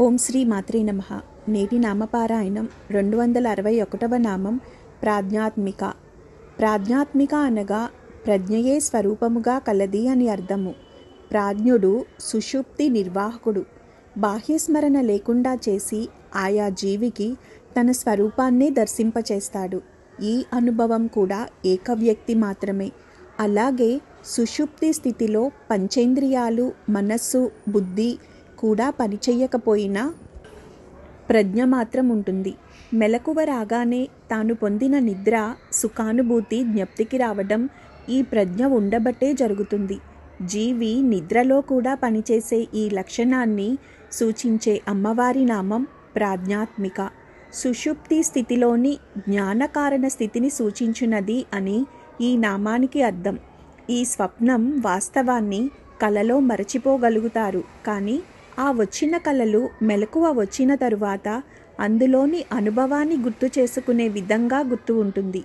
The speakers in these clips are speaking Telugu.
ఓం శ్రీ మాత్రే నమః. నేటి నామపారాయణం 261వ నామం ప్రాజ్ఞాత్మిక. ప్రాజ్ఞాత్మిక అనగా ప్రజ్ఞయే స్వరూపముగా కలది అని అర్థము. ప్రాజ్ఞుడు సుషుప్తి నిర్వాహకుడు. బాహ్యస్మరణ లేకుండా చేసి ఆయా జీవికి తన స్వరూపాన్నే దర్శింపచేస్తాడు. ఈ అనుభవం కూడా ఏక వ్యక్తి మాత్రమే. అలాగే సుషుప్తి స్థితిలో పంచేంద్రియాలు, మనస్సు, బుద్ధి కూడా పనిచేయకపోయినా ప్రజ్ఞ మాత్రం ఉంటుంది. మెలకువ రాగానే తాను పొందిన నిద్ర సుఖానుభూతి జ్ఞప్తికి రావడం ఈ ప్రజ్ఞ ఉండబట్టే జరుగుతుంది. జీవి నిద్రలో కూడా పనిచేసే ఈ లక్షణాన్ని సూచించే అమ్మవారి నామం ప్రాజ్ఞాత్మిక. సుషుప్తి స్థితిలోని జ్ఞానకారణ స్థితిని సూచించున్నది అని ఈ నామానికి అర్థం. ఈ స్వప్నం వాస్తవాన్ని కలలో మరచిపోగలుగుతారు, కానీ ఆ వచ్చిన కలలు మెలకువ వచ్చిన తరువాత అందులోని అనుభవాన్ని గుర్తు చేసుకునే విధంగా గుర్తు ఉంటుంది.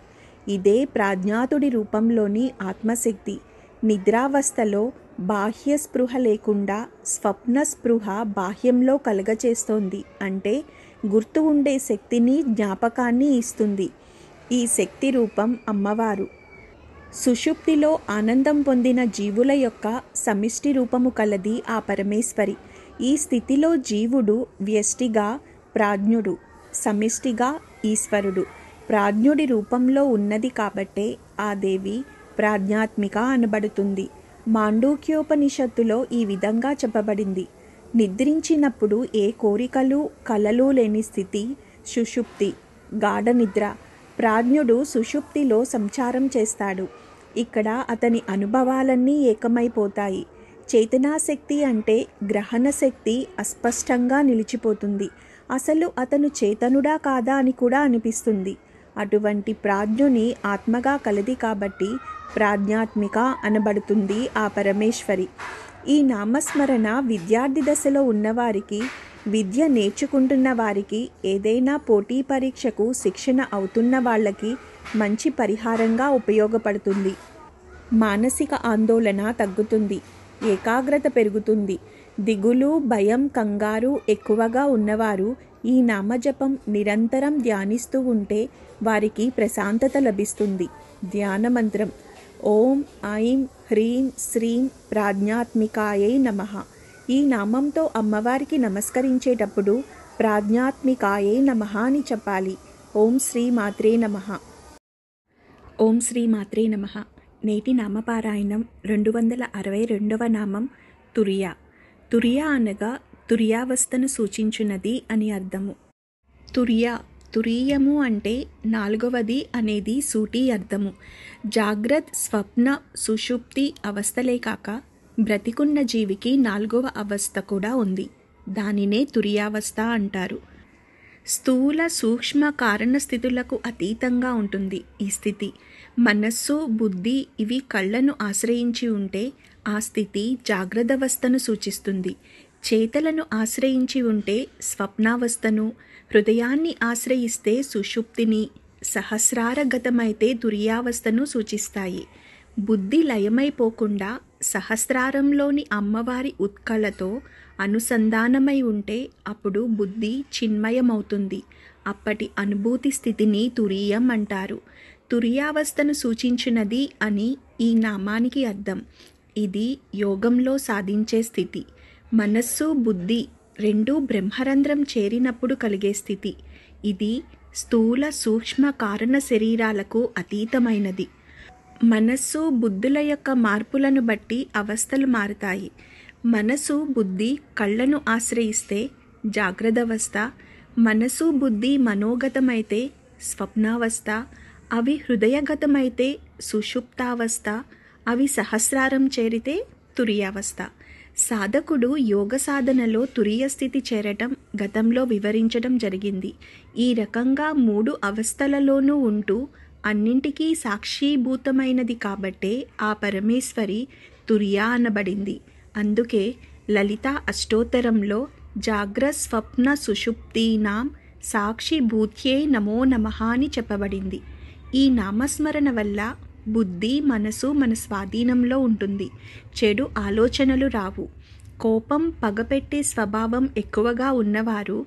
ఇదే ప్రాజ్ఞాతుడి రూపంలోని ఆత్మశక్తి. నిద్రావస్థలో బాహ్య స్పృహ లేకుండా స్వప్న స్పృహ బాహ్యంలో కలగచేస్తోంది. అంటే గుర్తు ఉండే శక్తిని, జ్ఞాపకాన్ని ఇస్తుంది. ఈ శక్తి రూపం అమ్మవారు. సుషుప్తిలో ఆనందం పొందిన జీవుల యొక్క సమిష్టి రూపము కలది ఆ పరమేశ్వరి. ఈ స్థితిలో జీవుడు వ్యష్టిగా ప్రాజ్ఞుడు, సమిష్టిగా ఈశ్వరుడు. ప్రాజ్ఞుడి రూపంలో ఉన్నది కాబట్టే ఆ దేవి ప్రాజ్ఞాత్మిక అనబడుతుంది. మాండూక్యోపనిషత్తులో ఈ విధంగా చెప్పబడింది. నిద్రించినప్పుడు ఏ కోరికలు, కలలు లేని స్థితి సుషుప్తి, గాఢ నిద్ర. ప్రాజ్ఞుడు సుషుప్తిలో సంచారం చేస్తాడు. ఇక్కడ అతని అనుభవాలన్నీ ఏకమైపోతాయి. చేతనాశక్తి అంటే గ్రహణ శక్తి అస్పష్టంగా నిలిచిపోతుంది. అసలు అతను చేతనుడా కాదా అని కూడా అనిపిస్తుంది. అటువంటి ప్రాజ్ఞుని ఆత్మగా కలది కాబట్టి ప్రాజ్ఞాత్మిక అనబడుతుంది ఆ పరమేశ్వరి. ఈ నామస్మరణ విద్యార్థి దశలో ఉన్నవారికి, విద్య నేర్చుకుంటున్న వారికి, ఏదైనా పోటీ పరీక్షకు శిక్షణ అవుతున్న వాళ్ళకి మంచి పరిహారంగా ఉపయోగపడుతుంది. మానసిక ఆందోళన తగ్గుతుంది, ఏకాగ్రత పెరుగుతుంది. దిగులు, భయం, కంగారు ఎక్కువగా ఉన్నవారు ఈ నామజపం నిరంతరం ధ్యానిస్తూ ఉంటే వారికి ప్రశాంతత లభిస్తుంది. ధ్యాన మంత్రం ఓం ఐం హ్రీం శ్రీం ప్రాజ్ఞాత్మికాయై నమః. ఈ నామంతో అమ్మవారికి నమస్కరించేటప్పుడు ప్రాజ్ఞాత్మికాయై నమః అని చెప్పాలి. ఓం శ్రీ మాత్రే నమః. ఓం శ్రీ మాత్రే నమః. నేటి నామపారాయణం 262వ నామం తురియ. తురియ అనగా తురియావస్థను సూచించున్నది అని అర్థము. తురీయము అంటే నాలుగవది అనేది సూటి అర్థము. జాగ్రత్త, స్వప్న, సుషుప్తి అవస్థలే కాక బ్రతికున్న జీవికి నాలుగవ అవస్థ కూడా ఉంది. దానినే తురియావస్థ అంటారు. స్థూల, సూక్ష్మ కారణ స్థితులకు అతీతంగా ఉంటుంది ఈ స్థితి. మనస్సు, బుద్ధి ఇవి కళ్ళను ఆశ్రయించి ఉంటే ఆ స్థితి జాగ్రత్తవస్థను సూచిస్తుంది. చేతలను ఆశ్రయించి ఉంటే స్వప్నావస్థను, హృదయాన్ని ఆశ్రయిస్తే సుషుప్తిని, సహస్రారగతమైతే తురియావస్థను సూచిస్తాయి. బుద్ధి లయమైపోకుండా సహస్రారంలోని అమ్మవారి ఉత్కళతో అనుసంధానమై ఉంటే అప్పుడు బుద్ధి చిన్మయమవుతుంది. అప్పటి అనుభూతి స్థితిని తురీయం అంటారు. తురియావస్థను సూచించినది అని ఈ నామానికి అర్థం. ఇది యోగంలో సాధించే స్థితి. మనస్సు, బుద్ధి రెండూ బ్రహ్మరంధ్రం చేరినప్పుడు కలిగే స్థితి. ఇది స్థూల, సూక్ష్మ కారణ శరీరాలకు అతీతమైనది. మనస్సు, బుద్ధుల యొక్క మార్పులను బట్టి అవస్థలు మారుతాయి. మనసు, బుద్ధి కళ్ళను ఆశ్రయిస్తే జాగ్రత్తవస్థ, మనసు, బుద్ధి మనోగతమైతే స్వప్నావస్థ, అవి హృదయగతమైతే సుషుప్తావస్థ, అవి సహస్రారం చేరితే తురియావస్థ. సాధకుడు యోగ సాధనలో తురియ స్థితి చేరటం గతంలో వివరించడం జరిగింది. ఈ రకంగా 3 అవస్థలలోనూ ఉంటూ అన్నింటికీ సాక్షీభూతమైనది కాబట్టే ఆ పరమేశ్వరి తురియా అనబడింది. అందుకే లలిత అష్టోత్తరంలో జాగ్రత్త, స్వప్న, సుషుప్తీనాం సాక్షిభూత్యై నమో నమః అని చెప్పబడింది. ఈ నామస్మరణ వల్ల బుద్ధి, మనసు మన స్వాధీనంలో ఉంటుంది. చెడు ఆలోచనలు రావు. కోపం, పగపెట్టే స్వభావం ఎక్కువగా ఉన్నవారు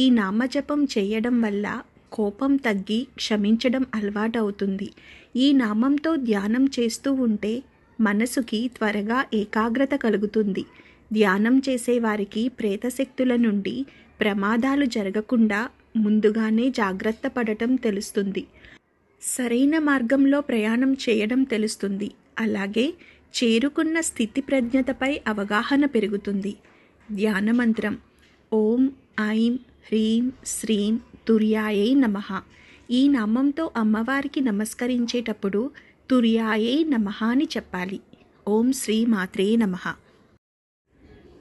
ఈ నామజపం చేయడం వల్ల కోపం తగ్గి క్షమించడం అలవాటవుతుంది. ఈ నామంతో ధ్యానం చేస్తూ ఉంటే మనసుకి త్వరగా ఏకాగ్రత కలుగుతుంది. ధ్యానం చేసేవారికి ప్రేతశక్తుల నుండి ప్రమాదాలు జరగకుండా ముందుగానే జాగ్రత్త పడటం తెలుస్తుంది. సరైన మార్గంలో ప్రయాణం చేయడం తెలుస్తుంది. అలాగే చేరుకున్న స్థితి ప్రజ్ఞతపై అవగాహన పెరుగుతుంది. ధ్యాన మంత్రం ఓం ఐం హ్రీం శ్రీం తుర్యాయై నమః. ఈ నామంతో అమ్మవారికి నమస్కరించేటప్పుడు తుర్యాయై నమః అని చెప్పాలి. ఓం శ్రీ మాత్రే నమః.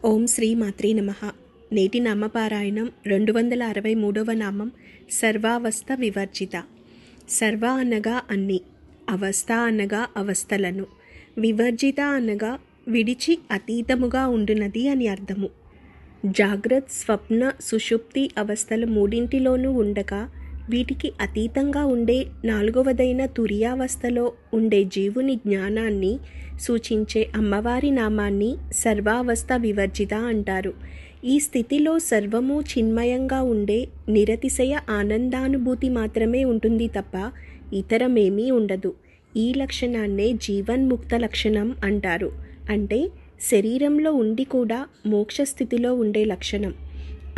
ఓం శ్రీ మాత్రే నమః. నేటి నామపారాయణం 263వ నామం సర్వావస్థ వివర్జిత. సర్వ అనగా అన్ని, అవస్థ అనగా అవస్థలను, వివర్జిత అనగా విడిచి అతీతముగా ఉండునది అని అర్థము. జాగ్రత్త, స్వప్న, సుషుప్తి అవస్థలు మూడింటిలోనూ ఉండగా వీటికి అతీతంగా ఉండే నాలుగవదైన తురియావస్థలో ఉండే జీవుని జ్ఞానాన్ని సూచించే అమ్మవారి నామాన్ని సర్వావస్థ వివర్జిత అంటారు. ఈ స్థితిలో సర్వము చిన్మయంగా ఉండే నిరతిశయ ఆనందానుభూతి మాత్రమే ఉంటుంది తప్ప ఇతరమేమీ ఉండదు. ఈ లక్షణాన్నే జీవన్ముక్త లక్షణం అంటారు. అంటే శరీరంలో ఉండి కూడా మోక్షస్థితిలో ఉండే లక్షణం.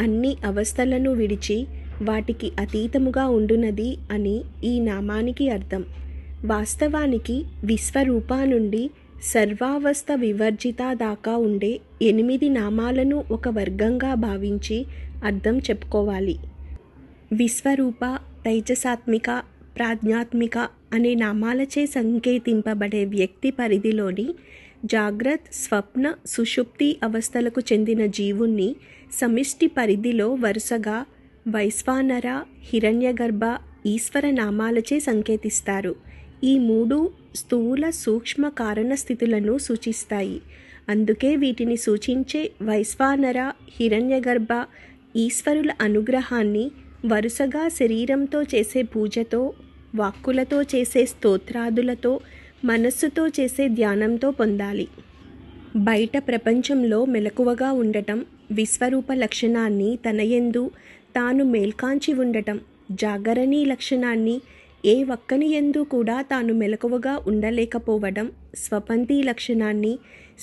అన్ని అవస్థలను విడిచి వాటికి అతీతముగా ఉండునది అని ఈ నామానికి అర్థం. వాస్తవానికి విశ్వరూపా నుండి సర్వావస్థ వివర్జిత దాకా ఉండే 8 నామాలను ఒక వర్గంగా భావించి అర్థం చెప్పుకోవాలి. విశ్వరూప, తైజసాత్మిక, ప్రాజ్ఞాత్మిక అనే నామాలచే సంకేతింపబడే వ్యక్తి పరిధిలోని జాగ్రత్త, స్వప్న, సుషుప్తి అవస్థలకు చెందిన జీవుణ్ణి సమిష్టి పరిధిలో వరుసగా వైశ్వానర, హిరణ్యగర్భ, ఈశ్వర నామాలచే సంకేతిస్తారు. ఈ 3 స్థూల, సూక్ష్మ కారణ స్థితులను సూచిస్తాయి. అందుకే వీటిని సూచించే వైశ్వానర, హిరణ్యగర్భ, ఈశ్వరుల అనుగ్రహాన్ని వరుసగా శరీరంతో చేసే పూజతో, వాక్కులతో చేసే స్తోత్రాదులతో, మనస్సుతో చేసే ధ్యానంతో పొందాలి. బయట ప్రపంచంలో మెలకువగా ఉండటం, విశ్వరూప లక్షణాన్ని తనయందు తాను మేల్కాంచి ఉండటం, జాగరణీ లక్షణాన్ని ఏ ఒక్కని యందు కూడా తాను మెలకువగా ఉండలేకపోవడం, స్వపంతి లక్షణాన్ని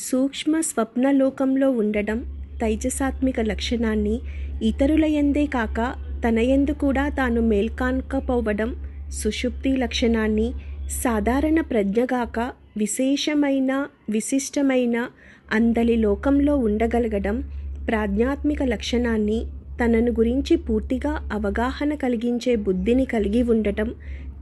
సూక్ష్మ స్వప్నలోకంలో ఉండడం, తైజసాత్మిక లక్షణాన్ని ఇతరుల యందే కాక తనయందు కూడా తాను మేల్కానకపోవడం, సుషుప్తి లక్షణాన్ని సాధారణ ప్రజ్ఞగాక విశేషమైన, విశిష్టమైన అందలి లోకంలో ఉండగలగడం, ప్రాజ్ఞాత్మిక లక్షణాన్ని తనను గురించి పూర్తిగా అవగాహన కలిగించే బుద్ధిని కలిగి ఉండటం,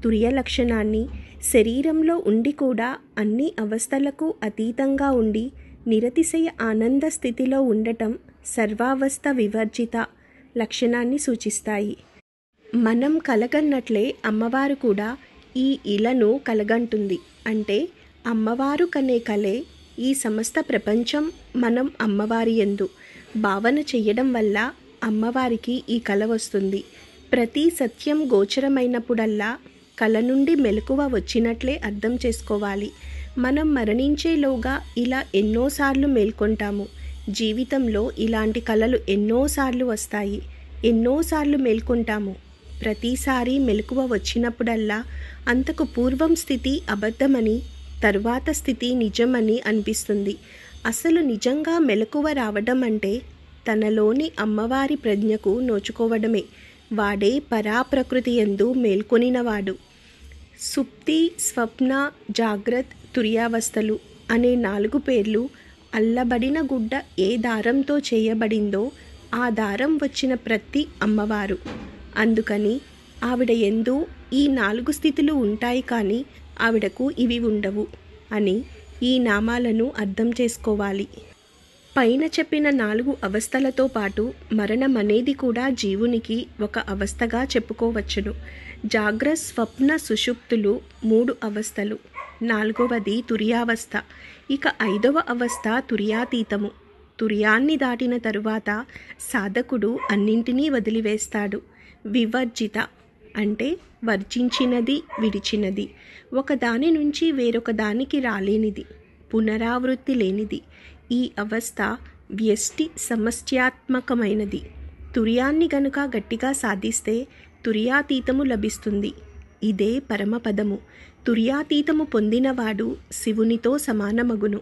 తురియ లక్షణాన్ని శరీరంలో ఉండి కూడా అన్ని అవస్థలకు అతీతంగా ఉండి నిరతిశయ ఆనంద స్థితిలో ఉండటం సర్వావస్థ వివర్జిత లక్షణాన్ని సూచిస్తాయి. మనం కలగన్నట్లే అమ్మవారు కూడా ఈ ఇలను కలగంటుంది. అంటే అమ్మవారు కనే కలే ఈ సమస్త ప్రపంచం మనం అమ్మవారి యందు భావన చెయ్యడం వల్ల అమ్మవారికి ఈ కల వస్తుంది. ప్రతి సత్యం గోచరమైనప్పుడల్లా కల నుండి మెలకువ వచ్చినట్లే అర్థం చేసుకోవాలి. మనం మరణించేలోగా ఇలా ఎన్నోసార్లు మేల్కొంటాము. జీవితంలో ఇలాంటి కలలు ఎన్నోసార్లు వస్తాయి, ఎన్నోసార్లు మేల్కొంటాము. ప్రతిసారి మెలకువ వచ్చినప్పుడల్లా అంతకు పూర్వం స్థితి అబద్ధమని, తరువాత స్థితి నిజమని అనిపిస్తుంది. అసలు నిజంగా మెలకువ రావడం అంటే తనలోని అమ్మవారి ప్రజ్ఞకు నోచుకోవడమే. వాడే పరాప్రకృతి యందు మేల్కొనినవాడు. సుప్తి, స్వప్న, జాగ్రత్త, తుర్యావస్థలు అనే 4 పేర్లు అల్లబడిన గుడ్డ ఏ దారంతో చేయబడిందో ఆ దారం వచ్చిన ప్రతి అమ్మవారు. అందుకని ఆవిడ యందు ఈ 4 స్థితులు ఉంటాయి, కానీ ఆవిడకు ఇవి ఉండవు అని ఈ నామాలను అర్థం చేసుకోవాలి. పైన చెప్పిన 4 అవస్థలతో పాటు మరణం అనేది కూడా జీవునికి ఒక అవస్థగా చెప్పుకోవచ్చును. జాగ్రత్త, స్వప్న, సుషుప్తులు 3 అవస్థలు. 4వది తురియావస్థ. ఇక 5వ అవస్థ తురియాతీతము. తురియాన్ని దాటిన తరువాత సాధకుడు అన్నింటినీ వదిలివేస్తాడు. వివర్జిత అంటే వర్జించినది, విడిచినది, ఒకదాని నుంచి వేరొక దానికి రాలేనిది, పునరావృత్తి లేనిది. ఈ అవస్థ వ్యష్టి సమస్యాత్మకమైనది. తుర్యాన్ని గనుక గట్టిగా సాధిస్తే తుర్యాతీతము లభిస్తుంది. ఇదే పరమపదము. తుర్యాతీతము పొందినవాడు శివునితో సమానమగును.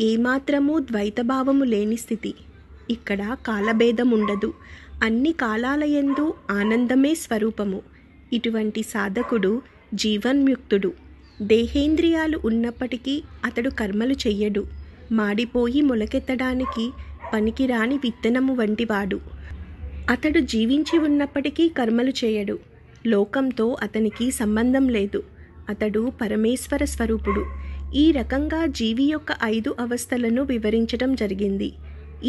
ఏమాత్రమూ ద్వైతభావము లేని స్థితి. ఇక్కడ కాలభేదముండదు. అన్ని కాలాలయందు ఆనందమే స్వరూపము. ఇటువంటి సాధకుడు జీవన్ముక్తుడు. దేహేంద్రియాలు ఉన్నప్పటికీ అతడు కర్మలు చెయ్యడు. మాడిపోయి మొలకెత్తడానికి పనికిరాని విత్తనము వంటివాడు. అతడు జీవించి ఉన్నప్పటికీ కర్మలు చేయడు. లోకంతో అతనికి సంబంధం లేదు. అతడు పరమేశ్వర స్వరూపుడు. ఈ రకంగా జీవి యొక్క 5 అవస్థలను వివరించడం జరిగింది.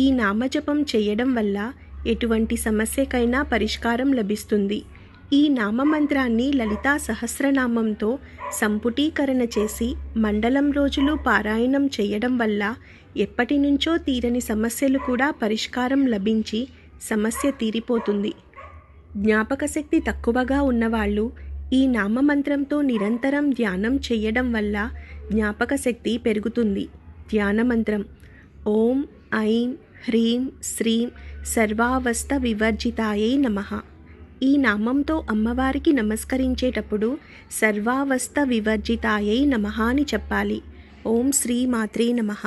ఈ నామజపం చేయడం వల్ల ఎటువంటి సమస్యకైనా పరిష్కారం లభిస్తుంది. ఈ నామమంత్రాన్ని లలితా సహస్రనామంతో సంపుటీకరణ చేసి మండలం రోజులు పారాయణం చేయడం వల్ల ఎప్పటి నుంచో తీరని సమస్యలు కూడా పరిష్కారం లభించి సమస్య తీరిపోతుంది. జ్ఞాపకశక్తి తక్కువగా ఉన్నవాళ్ళు ఈ నామమంత్రంతో నిరంతరం ధ్యానం చేయడం వల్ల జ్ఞాపకశక్తి పెరుగుతుంది. ధ్యానమంత్రం ఓం ఐం హ్రీం శ్రీం సర్వావస్థ వివర్జితాయై నమః. ఈ నామంతో అమ్మవారికి నమస్కరించేటప్పుడు సర్వావస్థ వివర్జితాయై నమః అని చెప్పాలి. ఓం శ్రీ మాత్రే నమః.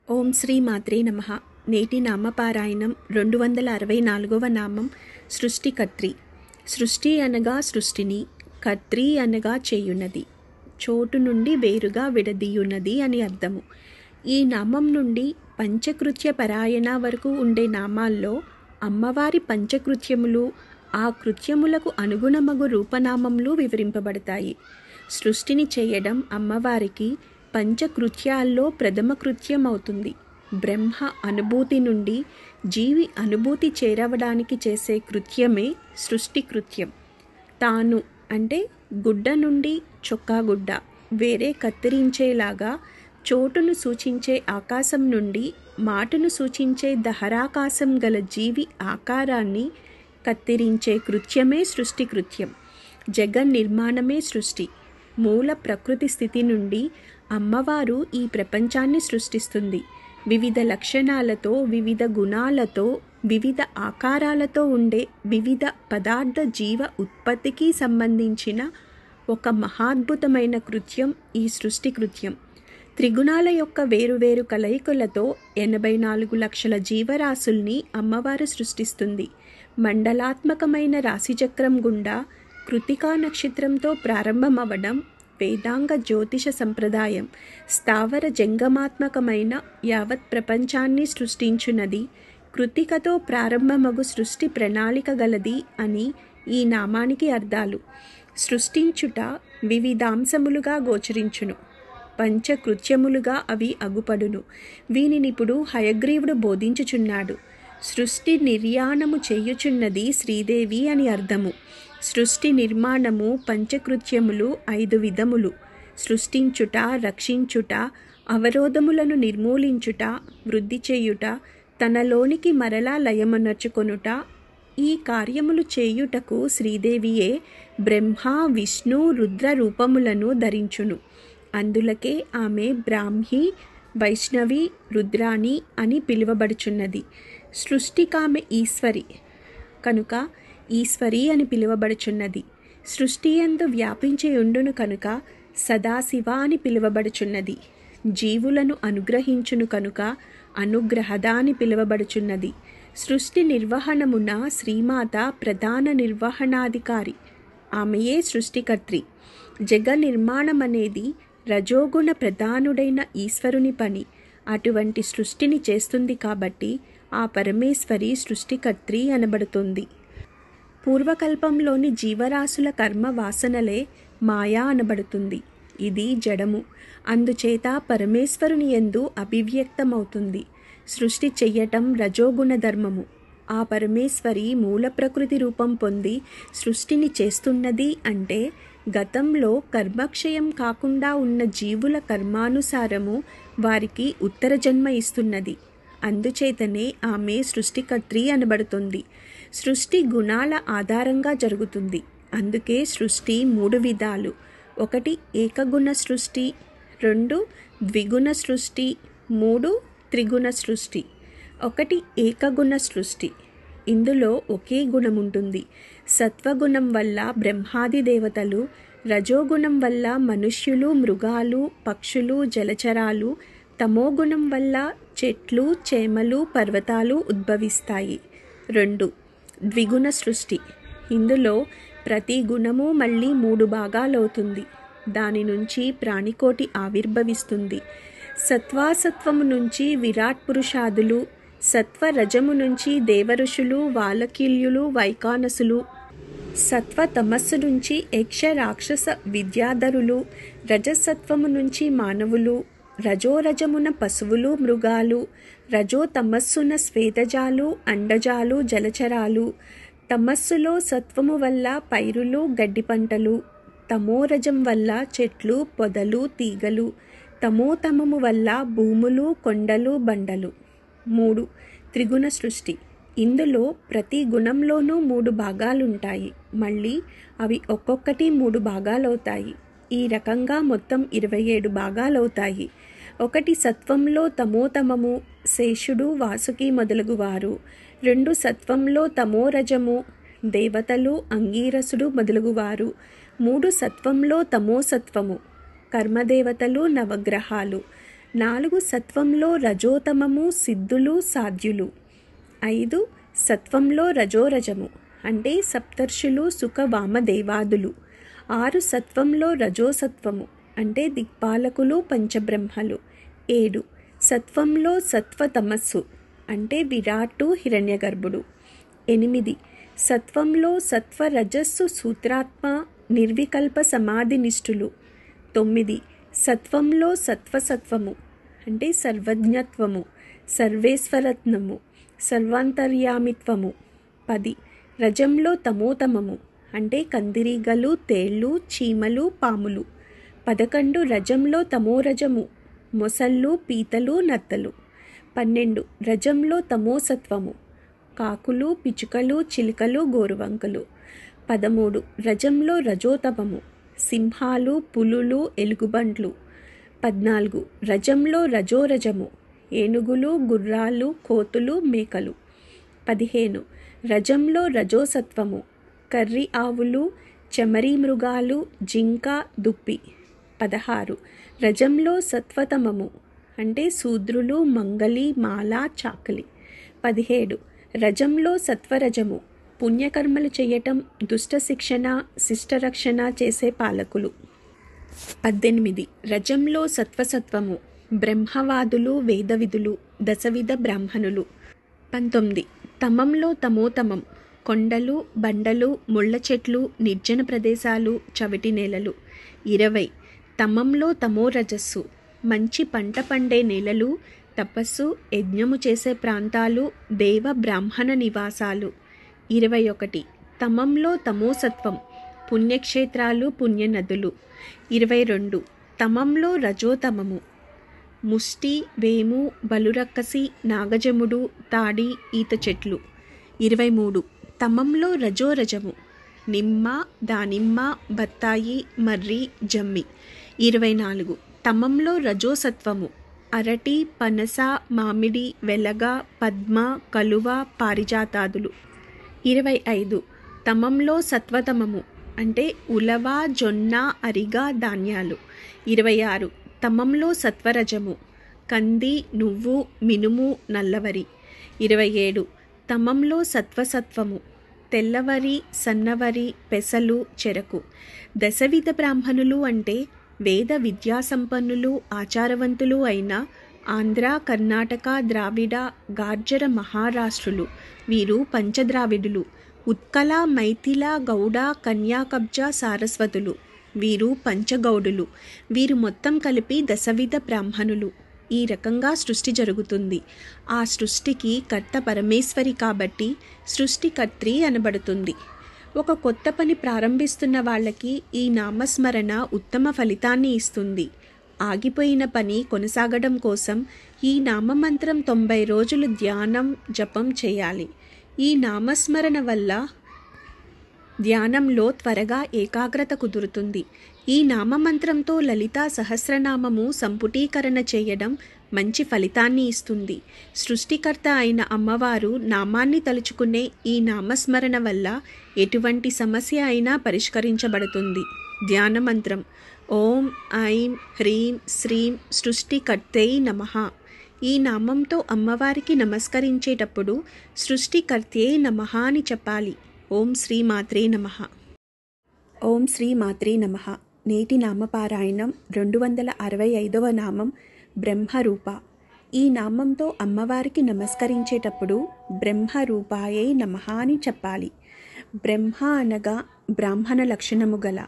ఓం శ్రీ మాత్రే నమః. నేటి నామపారాయణం 264వ నామం సృష్టికర్త్రి. సృష్టి అనగా సృష్టిని, కర్త్రి అనగా చేయున్నది, చోటు నుండి వేరుగా విడదీయున్నది అని అర్థము. ఈ నామం నుండి పంచకృత్య పరాయణ వరకు ఉండే నామాల్లో అమ్మవారి పంచకృత్యములు, ఆ కృత్యములకు అనుగుణమగు రూపనామములు వివరింపబడతాయి. సృష్టిని చేయడం అమ్మవారికి పంచకృత్యాల్లో ప్రథమ కృత్యం అవుతుంది. బ్రహ్మ అనుభూతి నుండి జీవి అనుభూతి చేరవడానికి చేసే కృత్యమే సృష్టి కృత్యం. తాను అంటే గుడ్డ నుండి చొక్కా గుడ్డ వేరే కత్తిరించేలాగా, చోటును సూచించే ఆకాశం నుండి మాటను సూచించే దహరాకాశం గల జీవి ఆకారాన్ని కత్తిరించే కృత్యమే సృష్టి కృత్యం. జగన్ నిర్మాణమే సృష్టి. మూల ప్రకృతి స్థితి నుండి అమ్మవారు ఈ ప్రపంచాన్ని సృష్టిస్తుంది. వివిధ లక్షణాలతో, వివిధ గుణాలతో, వివిధ ఆకారాలతో ఉండే వివిధ పదార్థ జీవ ఉత్పత్తికి సంబంధించిన ఒక మహాద్భుతమైన కృత్యం ఈ సృష్టి కృత్యం. త్రిగుణాల యొక్క వేరువేరు కలయికలతో 84 లక్షల జీవరాశుల్ని అమ్మవారు సృష్టిస్తుంది. మండలాత్మకమైన రాశిచక్రం గుండా కృతికా నక్షత్రంతో ప్రారంభమవడం వేదాంగ జ్యోతిష సంప్రదాయం. స్థావర జంగమాత్మకమైన యావత్ ప్రపంచాన్ని సృష్టించున్నది కృతికతో ప్రారంభమగు సృష్టి ప్రణాళిక గలది అని ఈ నామానికి అర్థాలు. సృష్టించుట వివిధాంశములుగా గోచరించును, పంచకృత్యములుగా అవి అగుపడును. వీనినిప్పుడు హయగ్రీవుడు బోధించుచున్నాడు. సృష్టి నిర్యాణము చేయుచున్నది శ్రీదేవి అని అర్థము. సృష్టి నిర్మాణము పంచకృత్యములు 5 విధములు. సృష్టించుట, రక్షించుట, అవరోధములను నిర్మూలించుట, వృద్ధి చేయుట, తనలోనికి మరలా లయమనర్చుకొనుట. ఈ కార్యములు చేయుటకు శ్రీదేవియే బ్రహ్మ, విష్ణు, రుద్ర రూపములను ధరించును. అందులకే ఆమె బ్రాహ్మి, వైష్ణవి, రుద్రాణి అని పిలువబడుచున్నది. సృష్టికామె ఈశ్వరి కనుక ఈశ్వరి అని పిలువబడుచున్నది. సృష్టి యందు వ్యాపించి ఉండును కనుక సదాశివ అని పిలువబడుచున్నది. జీవులను అనుగ్రహించును కనుక అనుగ్రహద అని పిలువబడుచున్నది. సృష్టి నిర్వహణమున శ్రీమాత ప్రధాన నిర్వహణాధికారి. ఆమెయే సృష్టికర్త్రి. జగ నిర్మాణమనేది రజోగుణ ప్రధానుడైన ఈశ్వరుని పని. అటువంటి సృష్టిని చేస్తుంది కాబట్టి ఆ పరమేశ్వరి సృష్టికర్త్రి అనబడుతుంది. పూర్వకల్పంలోని జీవరాశుల కర్మ వాసనలే మాయా అనబడుతుంది. ఇది జడము. అందుచేత పరమేశ్వరుని యందు అభివ్యక్తమవుతుంది. సృష్టి చెయ్యటం రజోగుణ ధర్మము. ఆ పరమేశ్వరి మూల ప్రకృతి రూపం పొంది సృష్టిని చేస్తున్నది అంటే గతంలో కర్మక్షయం కాకుండా ఉన్న జీవుల కర్మానుసారము వారికి ఉత్తర జన్మ ఇస్తున్నది. అందుచేతనే ఆమె సృష్టికర్త్రి అనబడుతుంది. సృష్టి గుణాల ఆధారంగా జరుగుతుంది. అందుకే సృష్టి 3 విధాలు. 1 ఏకగుణ సృష్టి, 2 ద్విగుణ సృష్టి, 3 త్రిగుణ సృష్టి. ఒకటి ఏకగుణ సృష్టి. ఇందులో ఒకే గుణం ఉంటుంది. సత్వగుణం వల్ల బ్రహ్మాది దేవతలు, రజోగుణం వల్ల మనుష్యులు, మృగాలు, పక్షులు, జలచరాలు, తమోగుణం వల్ల చెట్లు, చేమలు, పర్వతాలు ఉద్భవిస్తాయి. 2. ద్విగుణ సృష్టి. ఇందులో ప్రతి గుణము మళ్ళీ 3 భాగాలవుతుంది. దాని నుంచి ప్రాణికోటి ఆవిర్భవిస్తుంది. సత్వాసత్వము నుంచి విరాట్ పురుషాదులు, సత్వరజము నుంచి దేవఋషులు, వాలకీల్యులు, వైకానసులు, సత్వ తమస్సు నుంచి యక్ష రాక్షస విద్యాధరులు, రజసత్వము నుంచి మానవులు, రజోరజమున పశువులు, మృగాలు, రజో తమస్సున శ్వేతజాలు, అండజాలు, జలచరాలు, తమస్సులో సత్వము వల్ల పైరులు, గడ్డి పంటలు, తమోరజం వల్ల చెట్లు, పొదలు, తీగలు, తమోతమము వల్ల భూములు, కొండలు, బండలు. 3. త్రిగుణ సృష్టి. ఇందులో ప్రతి గుణంలోనూ 3 భాగాలుంటాయి. మళ్ళీ అవి ఒక్కొక్కటి 3 భాగాలవుతాయి. ఈ రకంగా మొత్తం 27 భాగాలవుతాయి. 1 సత్వంలో తమోతమము, శేషుడు, వాసుకి మొదలగువారు. 2 సత్వంలో తమోరజము, దేవతలు, అంగీరసుడు మొదలగువారు. 3 సత్వంలో తమోసత్వము, కర్మదేవతలు, నవగ్రహాలు. 4 సత్వంలో రజోతమము, సిద్ధులు, సాధ్యులు. 5 సత్వంలో రజోరజము అంటే సప్తర్షులు, సుఖ, వామదేవాదులు. 6 సత్వంలో రజోసత్వము అంటే దిక్పాలకులు, పంచబ్రహ్మలు. 7 సత్వంలో సత్వతమస్సు అంటే విరాట్టు, హిరణ్యగర్భుడు. 8 సత్వంలో సత్వరజస్సు, సూత్రాత్మ, నిర్వికల్ప సమాధినిష్ఠులు. 9 సత్వంలో సత్వసత్వము అంటే సర్వజ్ఞత్వము, సర్వేశ్వరత్నము, సర్వాంతర్యామిత్వము. 10 రజంలో తమోతమము అంటే కందిరీగలు, తేళ్ళు, చీమలు, పాములు. 11 రజంలో తమోరజము, మొసళ్ళు, పీతలు, నత్తలు. 12 రజంలో తమోసత్వము, కాకులు, పిచుకలు, చిలుకలు, గోరువంకలు. 13 రజంలో రజోతమము, సింహాలు, పులులు, ఎలుగుబంట్లు. 14 రజంలో రజోరజము, ఏనుగులు, గుర్రాలు, కోతులు, మేకలు. 15 రజంలో రజోసత్వము, కర్రి ఆవులు, చెమరీ మృగాలు, జింక, దుప్పి. 16 రజంలో సత్వతమము అంటే శూద్రులు, మంగలి, మాల, చాకలి. 17 రజంలో సత్వరజము, పుణ్యకర్మలు చేయటం, దుష్ట శిక్షణ, శిష్టరక్షణ చేసే పాలకులు. 18 రజంలో సత్వసత్వము, బ్రహ్మవాదులు, వేదవిధులు, దశవిధ బ్రాహ్మణులు. 19 తమంలో తమోతమం, కొండలు, బండలు, ముళ్ళ చెట్లు, నిర్జన ప్రదేశాలు, చవిటి నేలలు. 20 తమంలో తమోరజస్సు, మంచి పంట పండే నేలలు, తపస్సు, యజ్ఞము చేసే ప్రాంతాలు, దేవ బ్రాహ్మణ నివాసాలు. 21 తమంలో తమోసత్వం, పుణ్యక్షేత్రాలు, పుణ్యనదులు. 22 తమంలో రజోతమము, ముష్టి, వేము, బలురక్కసి, నాగజముడు, తాడి, ఈత చెట్లు. 23 తమంలో రజోరజము, నిమ్మ, దానిమ్మ, బత్తాయి, మర్రి, జమ్మి. 24 తమంలో రజోసత్వము, అరటి, పనస, మామిడి, వెలగ, పద్మ, కలువ, పారిజాతాదులు. 25 తమంలో సత్వతమము అంటే ఉలవ, జొన్న, అరిగ, ధాన్యాలు. 26 తమంలో సత్వరజము, కంది, నువ్వు, మినుము, నల్లవరి. 27 తమంలో సత్వసత్వము, తెల్లవరి, సన్నవరి, పెసలు, చెరకు. దశవిధ బ్రాహ్మణులు అంటే వేద విద్యాసంపన్నులు, ఆచారవంతులు అయిన ఆంధ్ర, కర్ణాటక, ద్రావిడ, గార్జర మహారాష్ట్రులు. వీరు పంచద్రావిడులు. ఉత్కల, మైథిల, గౌడ, కన్యాకబ్జ, సారస్వతులు. వీరు పంచగౌడులు. వీరు మొత్తం కలిపి దశవిధ బ్రాహ్మణులు. ఈ రకంగా సృష్టి జరుగుతుంది. ఆ సృష్టికి కర్త పరమేశ్వరి కాబట్టి సృష్టికర్త్రి అనబడుతుంది. ఒక కొత్త పని ప్రారంభిస్తున్న వాళ్ళకి ఈ నామస్మరణ ఉత్తమ ఫలితాన్ని ఇస్తుంది. ఆగిపోయిన పని కొనసాగడం కోసం ఈ నామమంత్రం 90 రోజులు ధ్యానం, జపం చేయాలి. ఈ నామస్మరణ వల్ల ధ్యానంలో త్వరగా ఏకాగ్రత కుదురుతుంది. ఈ నామమంత్రంతో లలితా సహస్రనామము సంపుటీకరణ చేయడం మంచి ఫలితాన్ని ఇస్తుంది. సృష్టికర్త అయిన అమ్మవారు నామాన్ని తలుచుకునే ఈ నామస్మరణ వల్ల ఎటువంటి సమస్య అయినా పరిష్కరించబడుతుంది. ధ్యాన మంత్రం: ఓం ఐం హ్రీం శ్రీం సృష్టికర్తై నమః. ఈ నామంతో అమ్మవారికి నమస్కరించేటప్పుడు సృష్టికర్తై నమః అని చెప్పాలి. ఓం శ్రీ మాత్రే నమః. ఓం శ్రీ మాత్రే నమః. నేటి నామపారాయణం 265వ నామం బ్రహ్మరూప. ఈ నామంతో అమ్మవారికి నమస్కరించేటప్పుడు బ్రహ్మరూపాయై నమః అని చెప్పాలి. బ్రహ్మ అనగా బ్రాహ్మణ లక్షణము గల,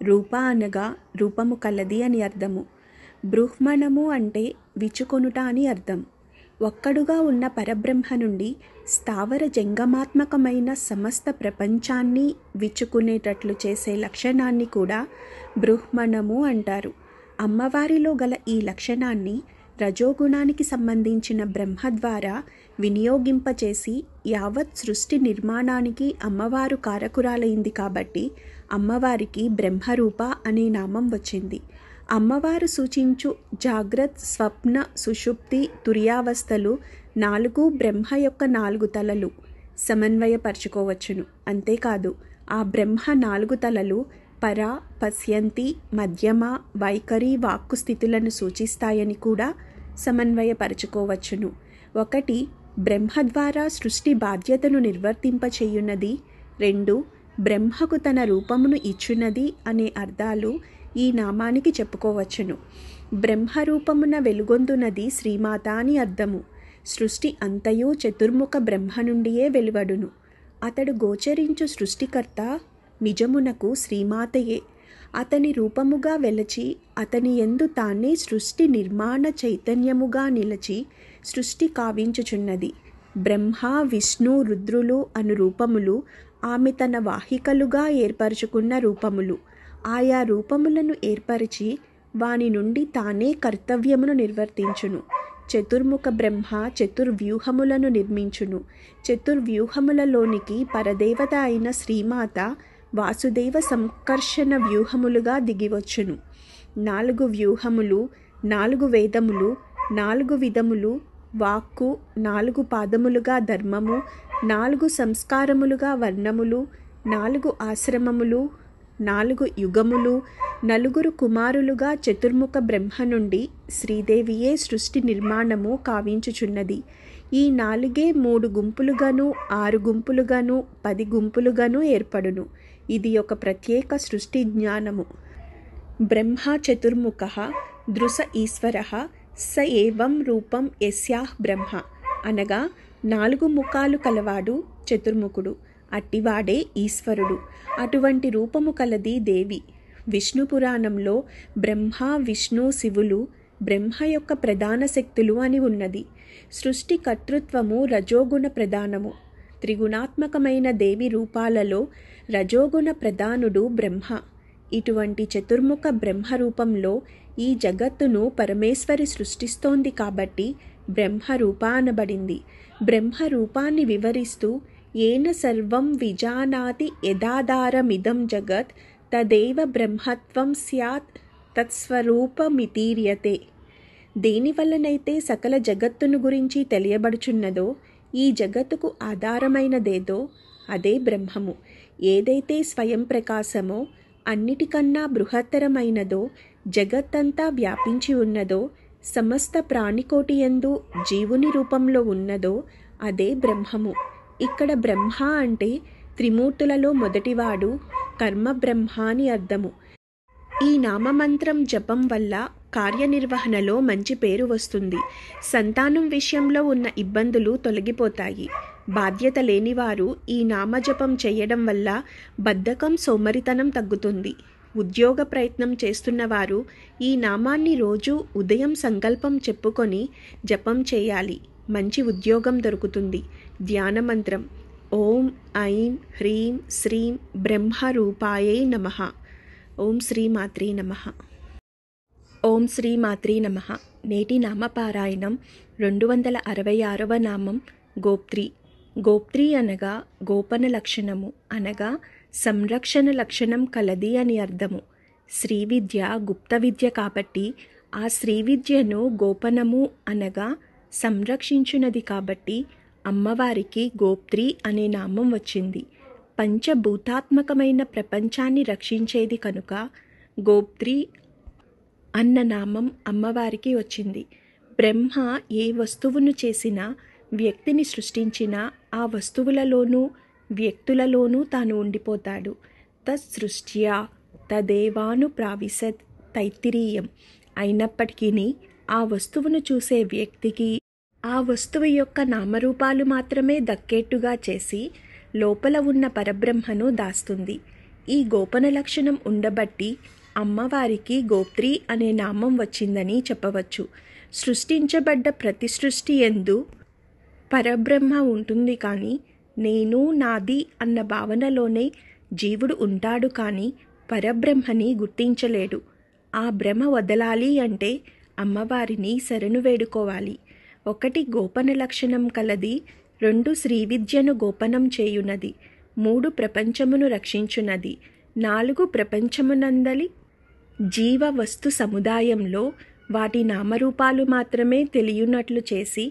రూప అనగా రూపము కలది అని అర్థము. బృహ్మణము అంటే విచ్చుకొనుట అని అర్థం. ఒక్కడుగా ఉన్న పరబ్రహ్మ నుండి స్థావర జంగమాత్మకమైన సమస్త ప్రపంచాన్ని విచ్చుకునేటట్లు చేసే లక్షణాన్ని కూడా బృహ్మణము అంటారు. అమ్మవారిలో గల ఈ లక్షణాన్ని రజోగుణానికి సంబంధించిన బ్రహ్మ ద్వారా వినియోగింపచేసి యావత్ సృష్టి నిర్మాణానికి అమ్మవారు కారకురాలైంది కాబట్టి అమ్మవారికి బ్రహ్మరూప అనే నామం వచ్చింది. అమ్మవారు సూచించు జాగ్రత్, స్వప్న, సుషుప్తి, తుర్యావస్థలు 4 బ్రహ్మ యొక్క 4 తలలు సమన్వయపరచుకోవచ్చును. అంతేకాదు ఆ బ్రహ్మ 4 తలలు పర, పశ్యంతి, మధ్యమ, వైఖరి, వాక్కు స్థితులను సూచిస్తాయని కూడా సమన్వయపరచుకోవచ్చును. 1 బ్రహ్మ ద్వారా సృష్టి బాధ్యతను నిర్వర్తింపచేయున్నది. 2 బ్రహ్మకు తన రూపమును ఇచ్చున్నది అనే అర్థాలు ఈ నామానికి చెప్పుకోవచ్చును. బ్రహ్మరూపమున వెలుగొందునది శ్రీమాత అని అర్థము. సృష్టి అంతయు చతుర్ముఖ బ్రహ్మ నుండియే వెలువడును. అతడు గోచరించు సృష్టికర్త నిజమునకు శ్రీమాతయే. అతని రూపముగా వెలచి అతని యందు తానే సృష్టి నిర్మాణ చైతన్యముగా నిలచి సృష్టి కావించుచున్నది. బ్రహ్మ, విష్ణు, రుద్రులు అను రూపములు ఆమె తన వాహికలుగా ఏర్పరచుకున్న రూపములు. ఆయా రూపములను ఏర్పరిచి వాని నుండి తానే కర్తవ్యమును నిర్వర్తించును. చతుర్ముఖ బ్రహ్మ చతుర్వ్యూహములను నిర్మించును. చతుర్వ్యూహములలోనికి పరదేవత అయిన శ్రీమాత వాసుదేవ సంకర్షణ వ్యూహములుగా దిగివచ్చును. 4 వ్యూహములు, 4 వేదములు, 4 విధములు, వాక్కు 4 పాదములుగా ధర్మము, 4 సంస్కారములుగా వర్ణములు, 4 ఆశ్రమములు, 4 యుగములు, 4 కుమారులుగా చతుర్ముఖ బ్రహ్మ నుండి శ్రీదేవియే సృష్టి నిర్మాణము కావించుచున్నది. ఈ 4 3 గుంపులుగాను, 6 గుంపులుగాను, 10 గుంపులుగాను ఏర్పడును. ఇది ఒక ప్రత్యేక సృష్టి జ్ఞానము. బ్రహ్మ చతుర్ముఖః దృశ ఈశ్వరః స ఏవం రూపం యస్యాః బ్రహ్మ. అనగా 4 ముఖాలు కలవాడు చతుర్ముఖుడు, అట్టివాడే ఈశ్వరుడు. అటువంటి రూపము కలది దేవి. విష్ణు పురాణంలో బ్రహ్మ, విష్ణు, శివులు బ్రహ్మ యొక్క ప్రధాన శక్తులు అని ఉన్నది. సృష్టి కర్తృత్వము రజోగుణ ప్రధానము. త్రిగుణాత్మకమైన దేవి రూపాలలో రజోగుణ ప్రధానుడు బ్రహ్మ. ఇటువంటి చతుర్ముఖ బ్రహ్మ రూపంలో ఈ జగత్తును పరమేశ్వరి సృష్టిస్తోంది కాబట్టి బ్రహ్మరూప అనబడింది. బ్రహ్మ రూపాన్ని వివరిస్తూ ఏన సర్వం విజానాతి యదాధారమిదం జగత్ తదేవ బ్రహ్మత్వం స్యాత్ తత్స్వరూపమితీర్యతే. దేనివల్లనైతే సకల జగత్తును గురించి తెలియబడుచున్నదో, ఈ జగత్తుకు ఆధారమైనదేదో అదే బ్రహ్మము. ఏదైతే స్వయం ప్రకాశమో, అన్నిటికన్నా బృహత్తరమైనదో, జగత్తంతా వ్యాపించి ఉన్నదో, సమస్త ప్రాణికోటి యందు జీవుని రూపంలో ఉన్నదో అదే బ్రహ్మము. ఇక్కడ బ్రహ్మ అంటే త్రిమూర్తులలో మొదటివాడు కర్మ బ్రహ్మ అని అర్థము. ఈ నామమంత్రం జపం వల్ల కార్యనిర్వహణలో మంచి పేరు వస్తుంది. సంతానం విషయంలో ఉన్న ఇబ్బందులు తొలగిపోతాయి. బాధ్యత లేనివారు ఈ నామజపం చేయడం వల్ల బద్ధకం, సోమరితనం తగ్గుతుంది. ఉద్యోగ ప్రయత్నం చేస్తున్నవారు ఈ నామాన్ని రోజు ఉదయం సంకల్పం చెప్పుకొని జపం చేయాలి. మంచి ఉద్యోగం దొరుకుతుంది. ధ్యాన మంత్రం: ఓం ఐం హ్రీం శ్రీం బ్రహ్మరూపాయై నమః. ఓం శ్రీ మాత్రే నమః. ఓం శ్రీ మాత్రే నమః. నేటి నామపారాయణం 266వ నామం గోప్త్రి. గోప్త్రి అనగా గోపన లక్షణము, అనగా సంరక్షణ లక్షణం కలది అని అర్థము. శ్రీ విద్య గుప్త విద్య కాబట్టి ఆ శ్రీ విద్యను గోపనము అనగా సంరక్షించున్నది కాబట్టి అమ్మవారికి గోప్త్రి అనే నామం వచ్చింది. పంచభూతాత్మకమైన ప్రపంచాన్ని రక్షించేది కనుక గోప్త్రి అన్న నామం అమ్మవారికి వచ్చింది. బ్రహ్మ ఏ వస్తువును చేసినా, వ్యక్తిని సృష్టించినా ఆ వస్తువులలోనూ వ్యక్తులలోనూ తాను ఉండిపోతాడు. తత్సృష్ట్యా తదేవాను ప్రావిశత్ తైత్తిరీయం. అయినప్పటికీ ఆ వస్తువును చూసే వ్యక్తికి ఆ వస్తువు యొక్క నామరూపాలు మాత్రమే దక్కేట్టుగా చేసి లోపల ఉన్న పరబ్రహ్మను దాస్తుంది. ఈ గోపన లక్షణం ఉండబట్టి అమ్మవారికి గోప్త్రి అనే నామం వచ్చిందని చెప్పవచ్చు. సృష్టించబడ్డ ప్రతి సృష్టి యందు పరబ్రహ్మ ఉంటుంది కానీ నేను నాది అన్న భావనలోనే జీవుడు ఉంటాడు కానీ పరబ్రహ్మని గుర్తించలేడు. ఆ భ్రమ వదలాలి అంటే అమ్మవారిని శరణు వేడుకోవాలి. 1 గోపన లక్షణం కలది, 2 శ్రీ విద్యను గోపనం చేయునది, 3 ప్రపంచమును రక్షించునది, 4 ప్రపంచమునందలి జీవ వస్తు సముదాయంలో వాటి నామరూపాలు మాత్రమే తెలియనట్లు చేసి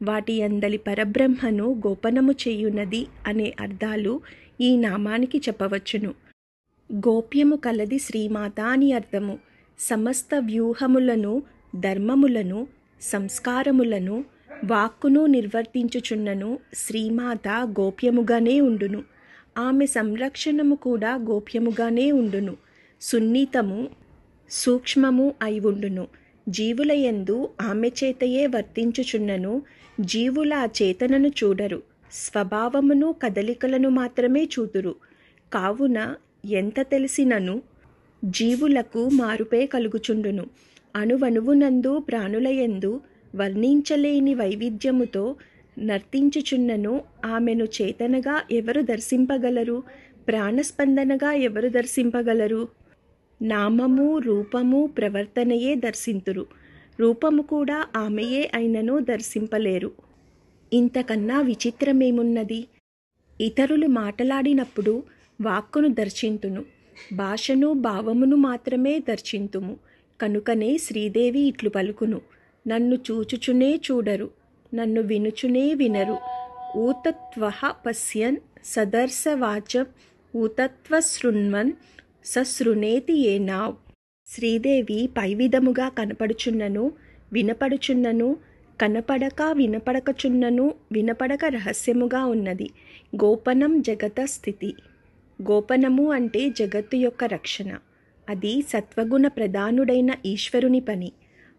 వాటి అందలి పరబ్రహ్మను గోపనము చేయునది అనే అర్థాలు ఈ నామానికి చెప్పవచ్చును. గోప్యము కలది శ్రీమాత అని అర్థము. సమస్త వ్యూహములను, ధర్మములను, సంస్కారములను, వాక్కును నిర్వర్తించుచున్నను శ్రీమాత గోప్యముగానే ఉండును. ఆమె సంరక్షణము కూడా గోప్యముగానే ఉండును. సున్నితము, సూక్ష్మము అయి ఉండును. జీవుల యందు ఆమె చేతయే వర్తించుచున్నను జీవుల ఆ చేతనను చూడరు, స్వభావమును కదలికలను మాత్రమే చూతురు. కావున ఎంత తెలిసినను జీవులకు మారుపే కలుగుచుండును. అణువణువునందు ప్రాణులయందు వర్ణించలేని వైవిధ్యముతో నర్తించుచున్నను ఆమెను చేతనగా ఎవరు దర్శింపగలరు? ప్రాణస్పందనగా ఎవరు దర్శింపగలరు? నామము, రూపము, ప్రవర్తనయే దర్శింతురు. రూపము కూడా ఆమెయే అయినను దర్శింపలేరు. ఇంతకన్నా విచిత్రమేమున్నది? ఇతరులు మాటలాడినప్పుడు వాక్కును దర్శింతును, భాషను భావమును మాత్రమే దర్శింతుము. కనుకనే శ్రీదేవి ఇట్లు పలుకును: నన్ను చూచుచునే చూడరు, నన్ను వినుచునే వినరు. ఊతత్వః పశ్యన్ సదర్శవాచం ఊతత్వ శృణ్వన్ సశృణేతి ఏనావ్. శ్రీదేవి పై విధముగా కనపడుచున్నను, వినపడుచున్నను, కనపడక వినపడకచున్నను, వినపడక రహస్యముగా ఉన్నది. గోపనం జగత స్థితి. గోపనము అంటే జగత్తు యొక్క రక్షణ. అది సత్వగుణ ప్రధానుడైన ఈశ్వరుని పని.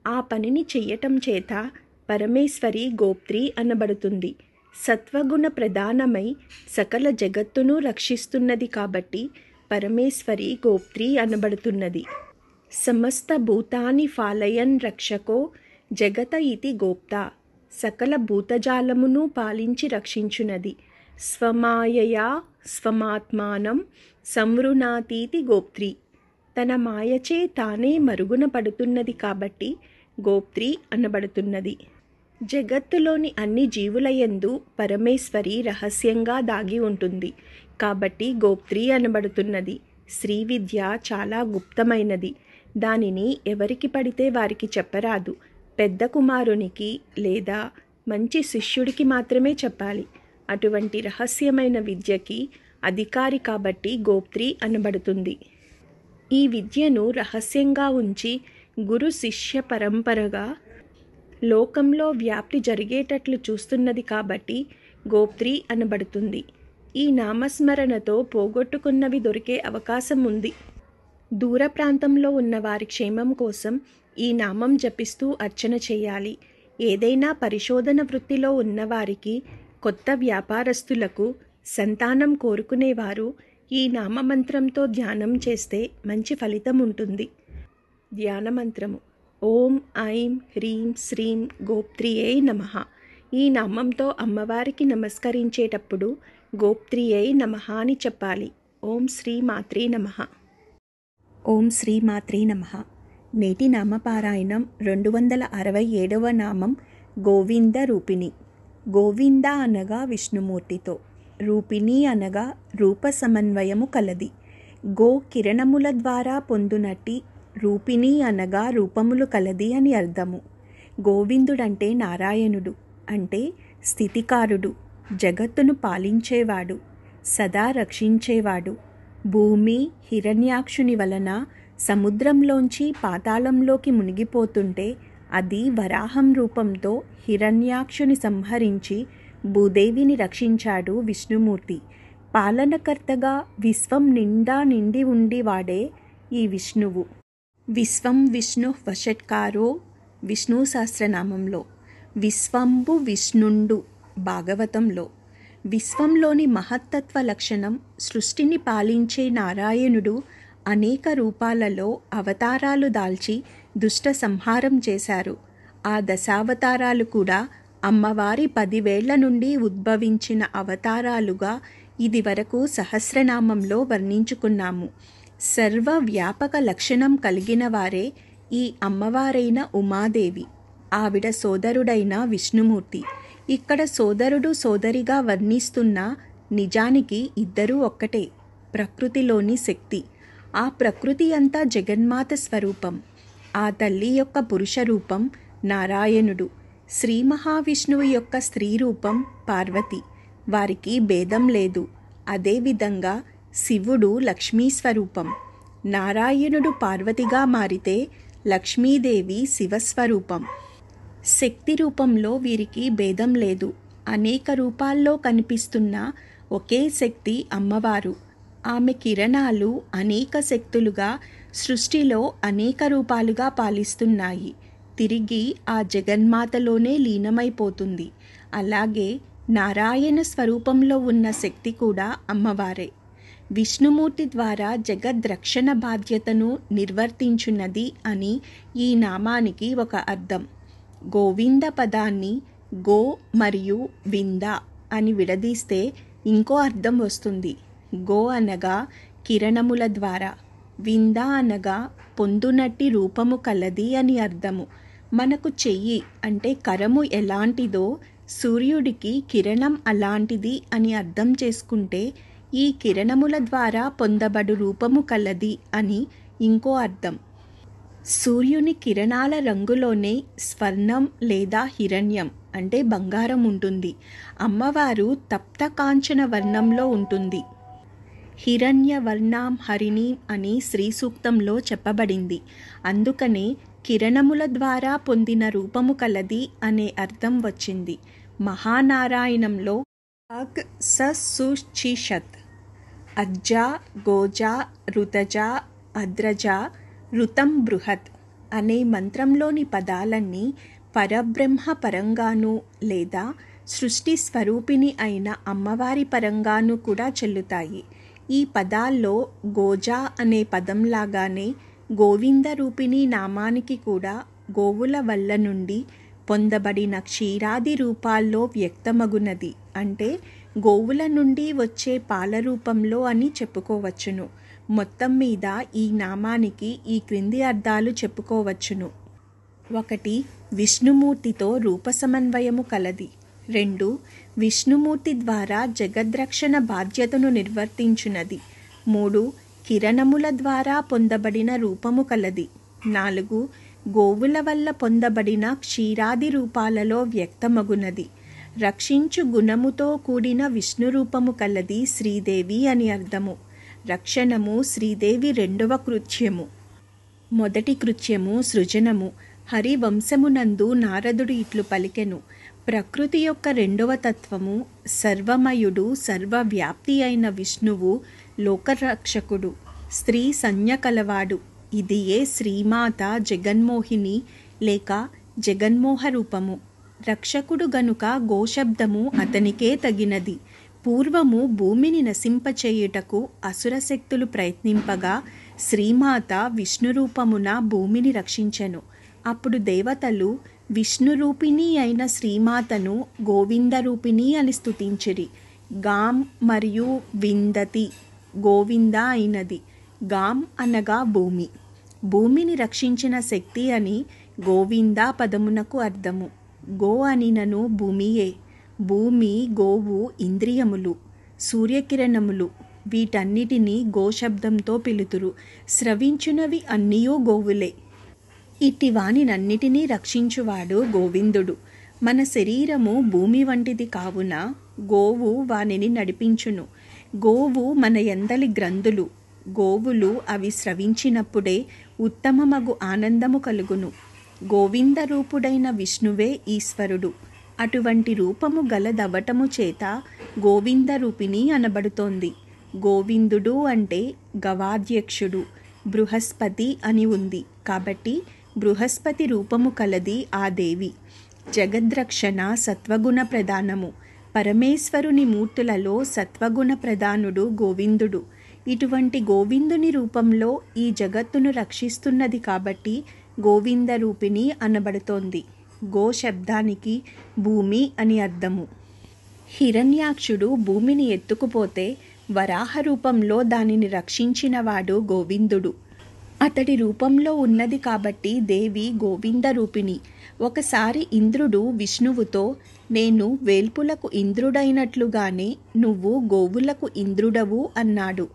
ఆ పనిని చెయ్యటం చేత పరమేశ్వరి గోప్త్రి అనబడుతుంది. సత్వగుణ ప్రధానమై సకల జగత్తును రక్షిస్తున్నది కాబట్టి పరమేశ్వరి గోప్త్రి అనబడుతున్నది. సమస్త భూతాని ఫాలయన్ రక్షకో జగత ఇతి గోప్త. సకల భూతజాలమును పాలించి రక్షించునది. స్వమాయయా స్వమాత్మానం సంవృణాతీతి గోప్త్రి. తన మాయచే తానే మరుగున పడుతున్నది కాబట్టి గోప్త్రి అనబడుతున్నది. జగత్తులోని అన్ని జీవులయందు పరమేశ్వరి రహస్యంగా దాగి ఉంటుంది కాబట్టి గోప్త్రి అనబడుతున్నది. శ్రీ విద్య చాలా గుప్తమైనది. దానిని ఎవరికి పడితే వారికి చెప్పరాదు. పెద్ద కుమారునికి లేదా మంచి శిష్యుడికి మాత్రమే చెప్పాలి. అటువంటి రహస్యమైన విద్యకి అధికారి కాబట్టి గోప్త్రి అనబడుతుంది. ఈ విద్యను రహస్యంగా ఉంచి గురు శిష్య పరంపరగా లోకంలో వ్యాప్తి జరిగేటట్లు చూస్తున్నది కాబట్టి గోప్త్రి అనబడుతుంది. ఈ నామస్మరణతో పోగొట్టుకున్నవి దొరికే అవకాశం ఉంది. దూర ప్రాంతంలో ఉన్న వారి క్షేమం కోసం ఈ నామం జపిస్తూ అర్చన చేయాలి. ఏదైనా పరిశోధన వృత్తిలో ఉన్నవారికి, కొత్త వ్యాపారస్తులకు, సంతానం కోరుకునేవారు ఈ నామమంత్రంతో ధ్యానం చేస్తే మంచి ఫలితం ఉంటుంది. ధ్యాన మంత్రము: ఓం ఐం హ్రీం శ్రీం గోప్త్రియై నమః. ఈ నామంతో అమ్మవారికి నమస్కరించేటప్పుడు గోప్త్రియై నమః అని చెప్పాలి. ఓం శ్రీ మాత్రే నమః. ఓం శ్రీ మాత్రే నమః. నేటి నామపారాయణం 267వ నామం గోవింద రూపిణి. గోవింద అనగా విష్ణుమూర్తితో, రూపిణి అనగా రూప సమన్వయము కలది. గో కిరణముల ద్వారా పొందునట్టి రూపిణి అనగా రూపములు కలది అని అర్థము. గోవిందుడంటే నారాయణుడు, అంటే స్థితికారుడు, జగత్తును పాలించేవాడు, సదా రక్షించేవాడు. భూమి హిరణ్యాక్షుని వలన సముద్రంలోంచి పాతాళంలోకి మునిగిపోతుంటే అది వరాహం రూపంతో హిరణ్యాక్షుని సంహరించి భూదేవిని రక్షించాడు విష్ణుమూర్తి. పాలనకర్తగా విశ్వం నిండా నిండి ఉండి వాడే ఈ విష్ణువు. విశ్వం విష్ణు వషట్కారో విష్ణు సహస్రనామంలో, విశ్వంబు విష్ణుండు భాగవతంలో. విశ్వంలోని మహత్తత్వ లక్షణం సృష్టిని పాలించే నారాయణుడు అనేక రూపాలలో అవతారాలు దాల్చి దుష్ట సంహారం చేశారు. ఆ దశావతారాలు కూడా అమ్మవారి 10 వేళ్ల నుండి ఉద్భవించిన అవతారాలుగా ఇదివరకు సహస్రనామంలో వర్ణించుకున్నాము. సర్వ వ్యాపక లక్షణం కలిగిన వారే ఈ అమ్మవారైన ఉమాదేవి, ఆవిడ సోదరుడైన విష్ణుమూర్తి. ఇక్కడ సోదరుడు సోదరిగా వర్ణిస్తున్న నిజానికి ఇద్దరూ ఒక్కటే, ప్రకృతిలోని శక్తి. ఆ ప్రకృతి అంతా జగన్మాత స్వరూపం. ఆ తల్లి యొక్క పురుష రూపం నారాయణుడు, శ్రీ మహావిష్ణువు యొక్క స్త్రీ రూపం పార్వతి. వారికి భేదం లేదు. అదేవిధంగా శివుడు లక్ష్మీ స్వరూపం. నారాయణుడు పార్వతిగా మారితే లక్ష్మీదేవి శివస్వరూపం. శక్తి రూపంలో వీరికి భేదం లేదు. అనేక రూపాల్లో కనిపిస్తున్న ఒకే శక్తి అమ్మవారు. ఆమె కిరణాలు అనేక శక్తులుగా సృష్టిలో అనేక రూపాలుగా పాలిస్తున్నాయి. తిరిగి ఆ జగన్మాతలోనే లీనమైపోతుంది. అలాగే నారాయణ స్వరూపంలో ఉన్న శక్తి కూడా అమ్మవారే. విష్ణుమూర్తి ద్వారా జగద్రక్షణ బాధ్యతను నిర్వర్తించున్నది అని ఈ నామానికి ఒక అర్థం. గోవింద పదాన్ని గో మరియు వింద అని విడదీస్తే ఇంకో అర్థం వస్తుంది. గో అనగా కిరణముల ద్వారా, వింద అనగా పొందునట్టి రూపము కలది అని అర్థము. మనకు చెయ్యి అంటే కరము ఎలాంటిదో సూర్యుడికి కిరణం అలాంటిది అని అర్థం చేసుకుంటే ఈ కిరణముల ద్వారా పొందబడు రూపము కలది అని ఇంకో అర్థం. సూర్యుని కిరణాల రంగులోనే స్వర్ణం లేదా హిరణ్యం అంటే బంగారం ఉంటుంది. అమ్మవారు తప్త కాంచన వర్ణంలో ఉంటుంది. హిరణ్య వర్ణాం హరిణీం అని శ్రీ సూక్తంలో చెప్పబడింది. అందుకనే కిరణముల ద్వారా పొందిన రూపము కలది అనే అర్థం వచ్చింది. మహానారాయణంలో అగ్ ససుచిషత్, అజ్జా గోజా రుతజా అద్రజా ఋతం బృహత్ అనే మంత్రంలోని పదాలన్నీ పరబ్రహ్మ పరంగాను లేదా సృష్టి స్వరూపిణి అయిన అమ్మవారి పరంగాను కూడా చెల్లుతాయి. ఈ పదాల్లో గోజా అనే పదంలాగానే గోవింద రూపిణి నామానికి కూడా గోవుల వల్ల నుండి పొందబడిన క్షీరాది రూపాల్లో వ్యక్తమగునది అంటే గోవుల నుండి వచ్చే పాల రూపంలో అని చెప్పుకోవచ్చును. మొత్తం మీద ఈ నామానికి ఈ క్రింది అర్థాలు చెప్పుకోవచ్చును. 1. విష్ణుమూర్తితో రూప సమన్వయము కలది. 2. విష్ణుమూర్తి ద్వారా జగద్రక్షణ బాధ్యతను నిర్వర్తించున్నది. 3. కిరణముల ద్వారా పొందబడిన రూపము కలది. 4. గోవుల వల్ల పొందబడిన క్షీరాది రూపాలలో వ్యక్తమగునది. రక్షించు గుణముతో కూడిన విష్ణు రూపము కలది శ్రీదేవి అని అర్థము. రక్షణము శ్రీదేవి 2వ కృత్యము. మొదటి కృత్యము సృజనము. హరివంశమునందు నారదుడు ఇట్లు పలికెను. ప్రకృతి యొక్క 2వ తత్వము సర్వమయుడు, సర్వవ్యాప్తి అయిన విష్ణువు లోకరక్షకుడు, స్త్రీ సంజ్ఞ కలవాడు. ఇది ఏ శ్రీమాత జగన్మోహిని లేక జగన్మోహ రూపము. రక్షకుడు గనుక గోశబ్దము అతనికే తగినది. పూర్వము భూమిని నశింపచేయుటకు అసురశక్తులు ప్రయత్నింపగా శ్రీమాత విష్ణురూపమున భూమిని రక్షించెను. అప్పుడు దేవతలు విష్ణురూపిణి అయిన శ్రీమాతను గోవిందరూపిణి అని స్తుతించిరి. గాం మరియు విందతి గోవింద అయినది. గాం అనగా భూమి. భూమిని రక్షించిన శక్తి అని గోవింద పదమునకు అర్థము. గో అనినను భూమియే. భూమి, గోవు ఇంద్రియములు, సూర్యకిరణములు, వీటన్నిటినీ గోశబ్దంతో పిలుతురు. స్రవించునవి అన్నియూ గోవులే. ఇట్టి వానినన్నిటినీ రక్షించువాడు గోవిందుడు. మన శరీరము భూమి వంటిది కావున గోవు వానిని నడిపించును. గోవు మన ఎందలి గ్రంథులు. గోవులు అవి స్రవించినప్పుడే ఉత్తమమగు ఆనందము కలుగును. గోవింద రూపుడైన విష్ణువే ఈశ్వరుడు. అటువంటి రూపము గలదవటము చేత గోవింద రూపిణి అనబడుతోంది. గోవిందుడు అంటే గవాధ్యక్షుడు. బృహస్పతి అని ఉంది కాబట్టి బృహస్పతి రూపము కలది ఆ దేవి. జగద్రక్షణ సత్వగుణ ప్రధానము. పరమేశ్వరుని మూర్తులలో సత్వగుణ ప్రధానుడు గోవిందుడు. ఇటువంటి గోవిందుని రూపంలో ఈ జగత్తును రక్షిస్తున్నది కాబట్టి గోవింద రూపిణి అనబడుతోంది. గో శబ్దానికి భూమి అని అర్థము. హిరణ్యాక్షుడు భూమిని ఎత్తుకుపోతే వరాహ రూపంలో దానిని రక్షించినవాడు గోవిందుడు. అతడి రూపంలో ఉన్నది కాబట్టి దేవి గోవింద రూపిణి. ఒకసారి ఇంద్రుడు విష్ణువుతో, నేను వేల్పులకు ఇంద్రుడైనట్లుగానే నువ్వు గోవులకు ఇంద్రుడవు అన్నాడు.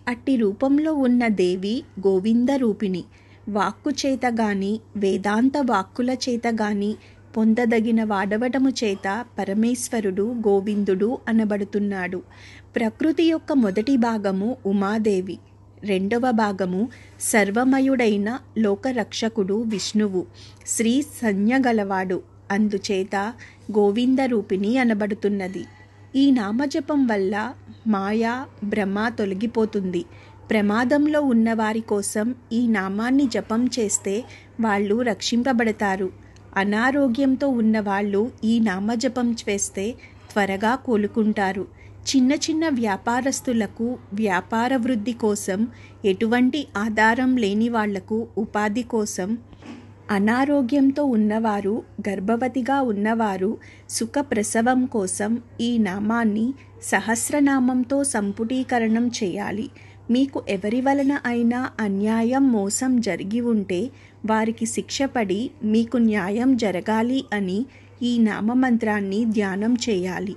అట్టి రూపంలో ఉన్న దేవి గోవింద రూపిణి. వాక్కు చేత గాని వేదాంత వాక్కుల చేత గాని పొందదగిన వాడవటము చేత పరమేశ్వరుడు గోవిందుడు అనబడుతున్నాడు. ప్రకృతి యొక్క మొదటి భాగము ఉమాదేవి, రెండవ భాగము సర్వమయుడైన లోకరక్షకుడు విష్ణువు. శ్రీ సంజ్ఞగలవాడు. అందుచేత గోవింద రూపిణి అనబడుతున్నది. ఈ నామజపం వల్ల మాయా భ్రమ తొలగిపోతుంది. ప్రమాదంలో ఉన్నవారి కోసం ఈ నామాన్ని జపం చేస్తే వాళ్ళు రక్షింపబడతారు. అనారోగ్యంతో ఉన్నవాళ్ళు ఈ నామజపం చేస్తే త్వరగా కోలుకుంటారు. చిన్న చిన్న వ్యాపారస్తులకు వ్యాపార వృద్ధి కోసం, ఎటువంటి ఆధారం లేని వాళ్లకు ఉపాధి కోసం, అనారోగ్యంతో ఉన్నవారు, గర్భవతిగా ఉన్నవారు సుఖప్రసవం కోసం ఈ నామాన్ని సహస్రనామంతో సంపుటీకరణం చేయాలి. మీకు ఎవరి వలన అయినా అన్యాయం, మోసం జరిగి ఉంటే వారికి శిక్ష పడి మీకు న్యాయం జరగాలి అని ఈ నామమంత్రాన్ని ధ్యానం చేయాలి.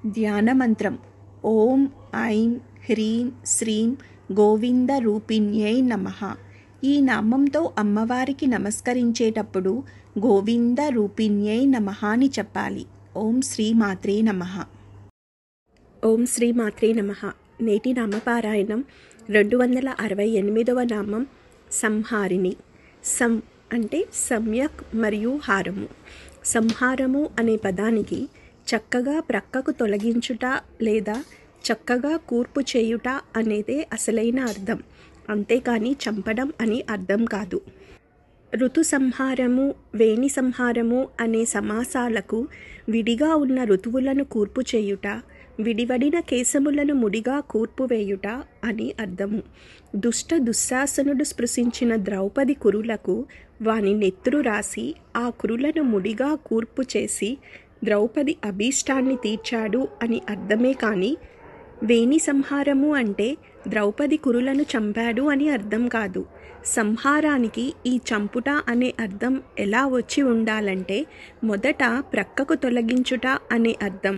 ధ్యానమంత్రం ఓం ఐం హ్రీం శ్రీం గోవింద రూపిణ్యై నమః. ఈ నామంతో అమ్మవారికి నమస్కరించేటప్పుడు గోవింద రూపిణ్యై నమః అని చెప్పాలి. ఓం శ్రీమాత్రే నమః. ఓం శ్రీమాత్రే నమః. నేటి నామపారాయణం 268వ నామం సంహారిణి. సం అంటే సమ్యక్ మరియు హారము. సంహారము అనే పదానికి చక్కగా ప్రక్కకు తొలగించుట లేదా చక్కగా కూర్పు చేయుట అనేదే అసలైన అర్థం. అంతేకాని చంపడం అని అర్థం కాదు. ఋతు సంహారము, వేణి సంహారము అనే సమాసాలకు విడిగా ఉన్న ఋతువులను కూర్పు చేయుట, విడివడిన కేశములను ముడిగా కూర్పు వేయుట అని అర్థము. దుష్ట దుశ్శాసనుడు స్పృశించిన ద్రౌపది కురులకు వాని నెత్తురు రాసి ఆ కురులను ముడిగా కూర్పు చేసి ద్రౌపది అభీష్టాన్ని తీర్చాడు అని అర్థమే కానీ వేణి సంహారము అంటే ద్రౌపది కురులను చంపాడు అని అర్థం కాదు. సంహారానికి ఈ చంపుట అనే అర్థం ఎలా వచ్చి ఉండాలంటే మొదట ప్రక్కకు తొలగించుట అనే అర్థం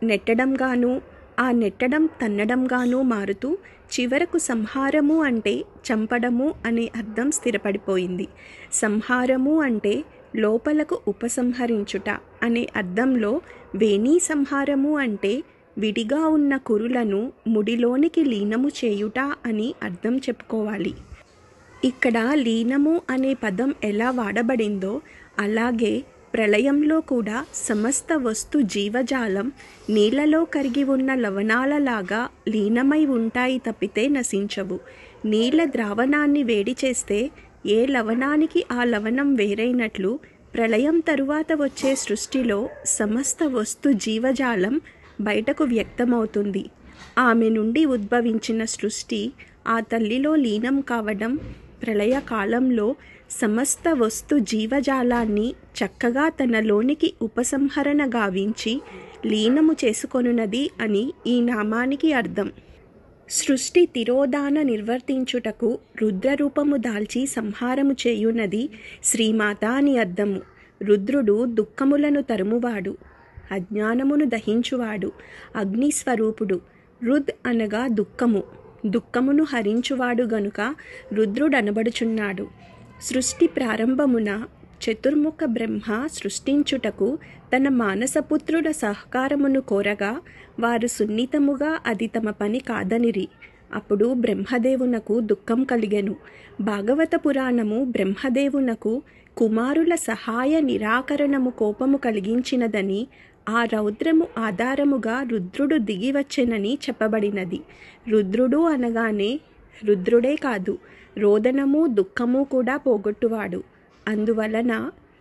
నెట్టడంగాను, ఆ నెట్టడం తన్నడంగాను మారుతూ చివరకు సంహారము అంటే చంపడము అనే అర్థం స్థిరపడిపోయింది. సంహారము అంటే లోపలకు ఉపసంహరించుట అనే అర్థంలో వేణీ సంహారము అంటే విడిగా ఉన్న కురులను ముడిలోనికి లీనము చేయుట అని అర్థం చెప్పుకోవాలి. ఇక్కడ లీనము అనే పదం ఎలా వాడబడిందో అలాగే ప్రళయంలో కూడా సమస్త వస్తు జీవజాలం నీళ్లలో కరిగి ఉన్న లవణాలలాగా లీనమై ఉంటాయి తప్పితే నశించవు. నీళ్ల ద్రావణాన్ని వేడి చేస్తే ఏ లవణానికి ఆ లవణం వేరైనట్లు ప్రళయం తరువాత వచ్చే సృష్టిలో సమస్త వస్తు జీవజాలం బయటకు వ్యక్తమవుతుంది. ఆమె నుండి ఉద్భవించిన సృష్టి ఆ తల్లిలో లీనం కావడం ప్రళయ కాలంలో సమస్త వస్తు జీవజాలాన్ని చక్కగా తనలోనికి ఉపసంహరణ గావించి లీనము చేసుకొనున్నది అని ఈ నామానికి అర్థం. సృష్టి తిరోధాన నిర్వర్తించుటకు రుద్రరూపము దాల్చి సంహారము చేయున్నది శ్రీమాత అని అర్థము. రుద్రుడు దుఃఖములను తరుమువాడు, అజ్ఞానమును దహించువాడు, అగ్నిస్వరూపుడు. రుద్ అనగా దుఃఖము, దుఃఖమును హరించువాడు గనుక రుద్రుడనబడుచున్నాడు. సృష్టి ప్రారంభమున చతుర్ముఖ బ్రహ్మ సృష్టించుటకు తన మానసపుత్రుల సహకారమును కోరగా వారు సున్నితముగా అది తమ పని కాదనిరి. అప్పుడు బ్రహ్మదేవునకు దుఃఖం కలిగెను. భాగవత పురాణము బ్రహ్మదేవునకు కుమారుల సహాయ నిరాకరణము కోపము కలిగించినదని, ఆ రౌద్రము ఆధారముగా రుద్రుడు దిగివచ్చెనని చెప్పబడినది. రుద్రుడు అనగానే రుద్రుడే కాదు, రోదనము దుఃఖము కూడా పోగొట్టువాడు. అందువలన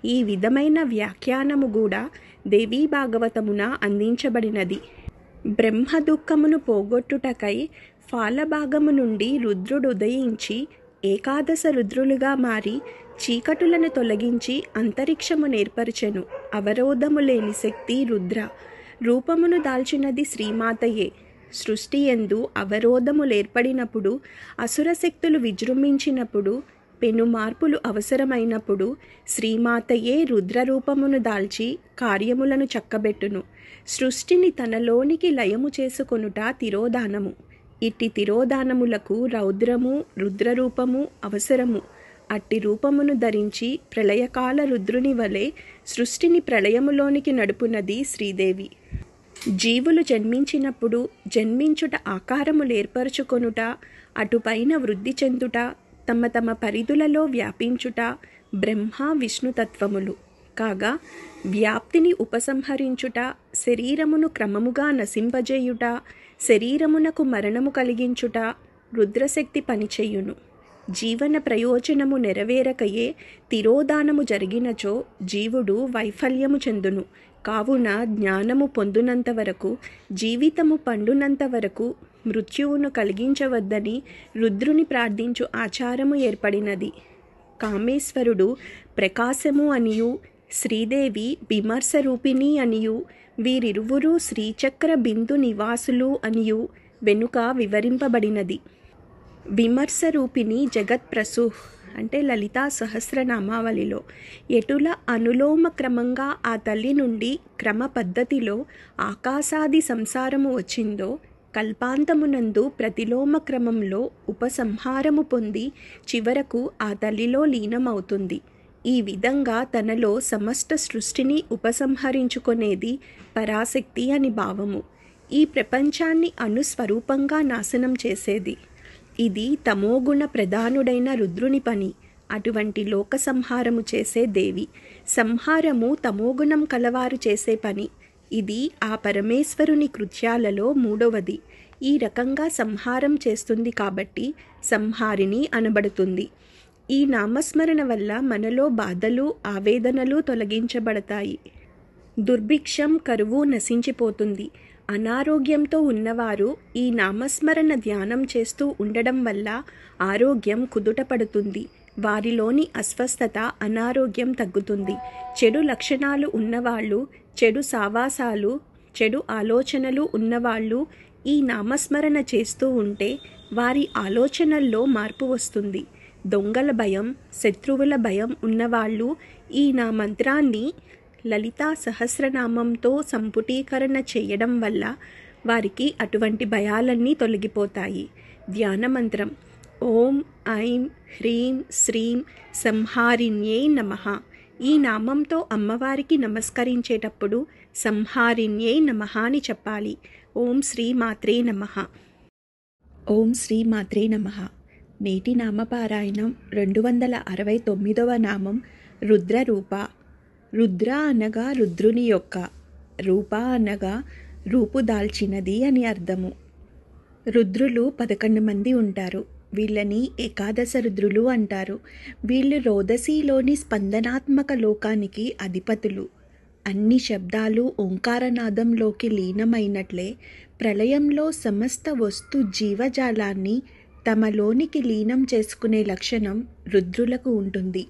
ఈ విధమైన వ్యాఖ్యానము కూడా దేవీ భాగవతమున అందించబడినది. బ్రహ్మ దుఃఖమును పోగొట్టుటకై ఫాలభాగము నుండి రుద్రుడు ఉదయించి ఏకాదశ రుద్రులుగా మారి చీకటులను తొలగించి అంతరిక్షము నేర్పరచెను. అవరోధము లేని శక్తి రుద్ర. రూపమును దాల్చినది శ్రీమాతయే. సృష్టి యందు అవరోధము లేర్పడినప్పుడు, అసుర శక్తులు విజృంభించినప్పుడు, పెను మార్పులు అవసరమైనప్పుడు శ్రీమాతయే రుద్రరూపమును దాల్చి కార్యములను చక్కబెట్టును. సృష్టిని తనలోనికి లయము చేసుకొనుట తిరోధానము. ఇట్టి తిరోధానములకు రౌద్రము రుద్రరూపము అవసరము. అట్టి రూపమును ధరించి ప్రళయకాల రుద్రుని వలె సృష్టిని ప్రళయములోనికి నడుపునది శ్రీదేవి. జీవులు జన్మించినప్పుడు జన్మించుట ఆకారములు ఏర్పరచుకొనుట, అటుపైన వృద్ధి చెందుట, తమ తమ పరిధులలో వ్యాపించుట బ్రహ్మ విష్ణుతత్వములు కాగా, వ్యాప్తిని ఉపసంహరించుట, శరీరమును క్రమముగా నశింపజేయుట, శరీరమునకు మరణము కలిగించుట రుద్రశక్తి పనిచేయును. జీవన ప్రయోజనము నెరవేరకయే తిరోధానము జరిగినచో జీవుడు వైఫల్యము చెందును. కావున జ్ఞానము పొందునంత వరకు, జీవితము పండునంత వరకు మృత్యువును కలిగించవద్దని రుద్రుని ప్రార్థించు ఆచారము ఏర్పడినది. కామేశ్వరుడు ప్రకాశము అనియు, శ్రీదేవి విమర్శ రూపిణి అనియు, వీరిరువురు శ్రీచక్ర బిందు నివాసులు అనియు వెనుక వివరింపబడినది. విమర్శ రూపిణి జగత్ప్రసూహ్ అంటే లలితా సహస్రనామావళిలో ఎటుల అనులోమ క్రమంగా ఆ తల్లి నుండి క్రమ పద్ధతిలో ఆకాశాది సంసారము వచ్చిందో, కల్పాంతమునందు ప్రతిలోమ క్రమంలో ఉపసంహారము పొంది చివరకు ఆ తల్లిలో లీనమవుతుంది. ఈ విధంగా తనలో సమస్త సృష్టిని ఉపసంహరించుకొనేది పరాశక్తి అని భావము. ఈ ప్రపంచాన్ని అనుస్వరూపంగా నాశనం చేసేది. ఇది తమోగుణ ప్రధానుడైన రుద్రుని పని. అటువంటి లోక సంహారము చేసే దేవి. సంహారము తమోగుణం కలవారు చేసే పని. ఇది ఆ పరమేశ్వరుని కృత్యాలలో మూడవది. ఈ రకంగా సంహారం చేస్తుంది కాబట్టి సంహారిణి అనబడుతుంది. ఈ నామస్మరణ వల్ల మనలో బాధలు ఆవేదనలు తొలగించబడతాయి. దుర్భిక్షం కరువు నశించిపోతుంది. అనారోగ్యంతో ఉన్నవారు ఈ నామస్మరణ ధ్యానం చేస్తూ ఉండడం వల్ల ఆరోగ్యం కుదుటపడుతుంది. వారిలోని అస్వస్థత అనారోగ్యం తగ్గుతుంది. చెడు లక్షణాలు ఉన్నవాళ్ళు, చెడు సావాసాలు, చెడు ఆలోచనలు ఉన్నవాళ్ళు ఈ నామస్మరణ చేస్తూ ఉంటే వారి ఆలోచనల్లో మార్పు వస్తుంది. దొంగల భయం, శత్రువుల భయం ఉన్నవాళ్ళు ఈ నా మంత్రాన్ని లలితా సహస్రనామంతో సంపుటీకరణ చేయడం వల్ల వారికి అటువంటి భయాలన్నీ తొలగిపోతాయి. ధ్యాన మంత్రం ఓం ఐం హ్రీం శ్రీం సంహారిణ్యై నమః. ఈ నామంతో అమ్మవారికి నమస్కరించేటప్పుడు సంహారిణ్యై నమః అని చెప్పాలి. ఓం శ్రీ మాత్రే నమః. ఓం శ్రీ మాత్రే నమః. నేటి నామపారాయణం 269వ నామం రుద్రరూప. రుద్ర అనగా రుద్రుని యొక్క, రూప అనగా రూపు దాల్చినది అని అర్థము. రుద్రులు 11 మంది ఉంటారు. వీళ్ళని ఏకాదశ రుద్రులు అంటారు. వీళ్ళు రోదసీలోని స్పందనాత్మక లోకానికి అధిపతులు. అన్ని శబ్దాలు ఓంకారనాదంలోకి లీనమైనట్లే ప్రళయంలో సమస్త వస్తు జీవజాలాన్ని తమలోనికి లీనం చేసుకునే లక్షణం రుద్రులకు ఉంటుంది.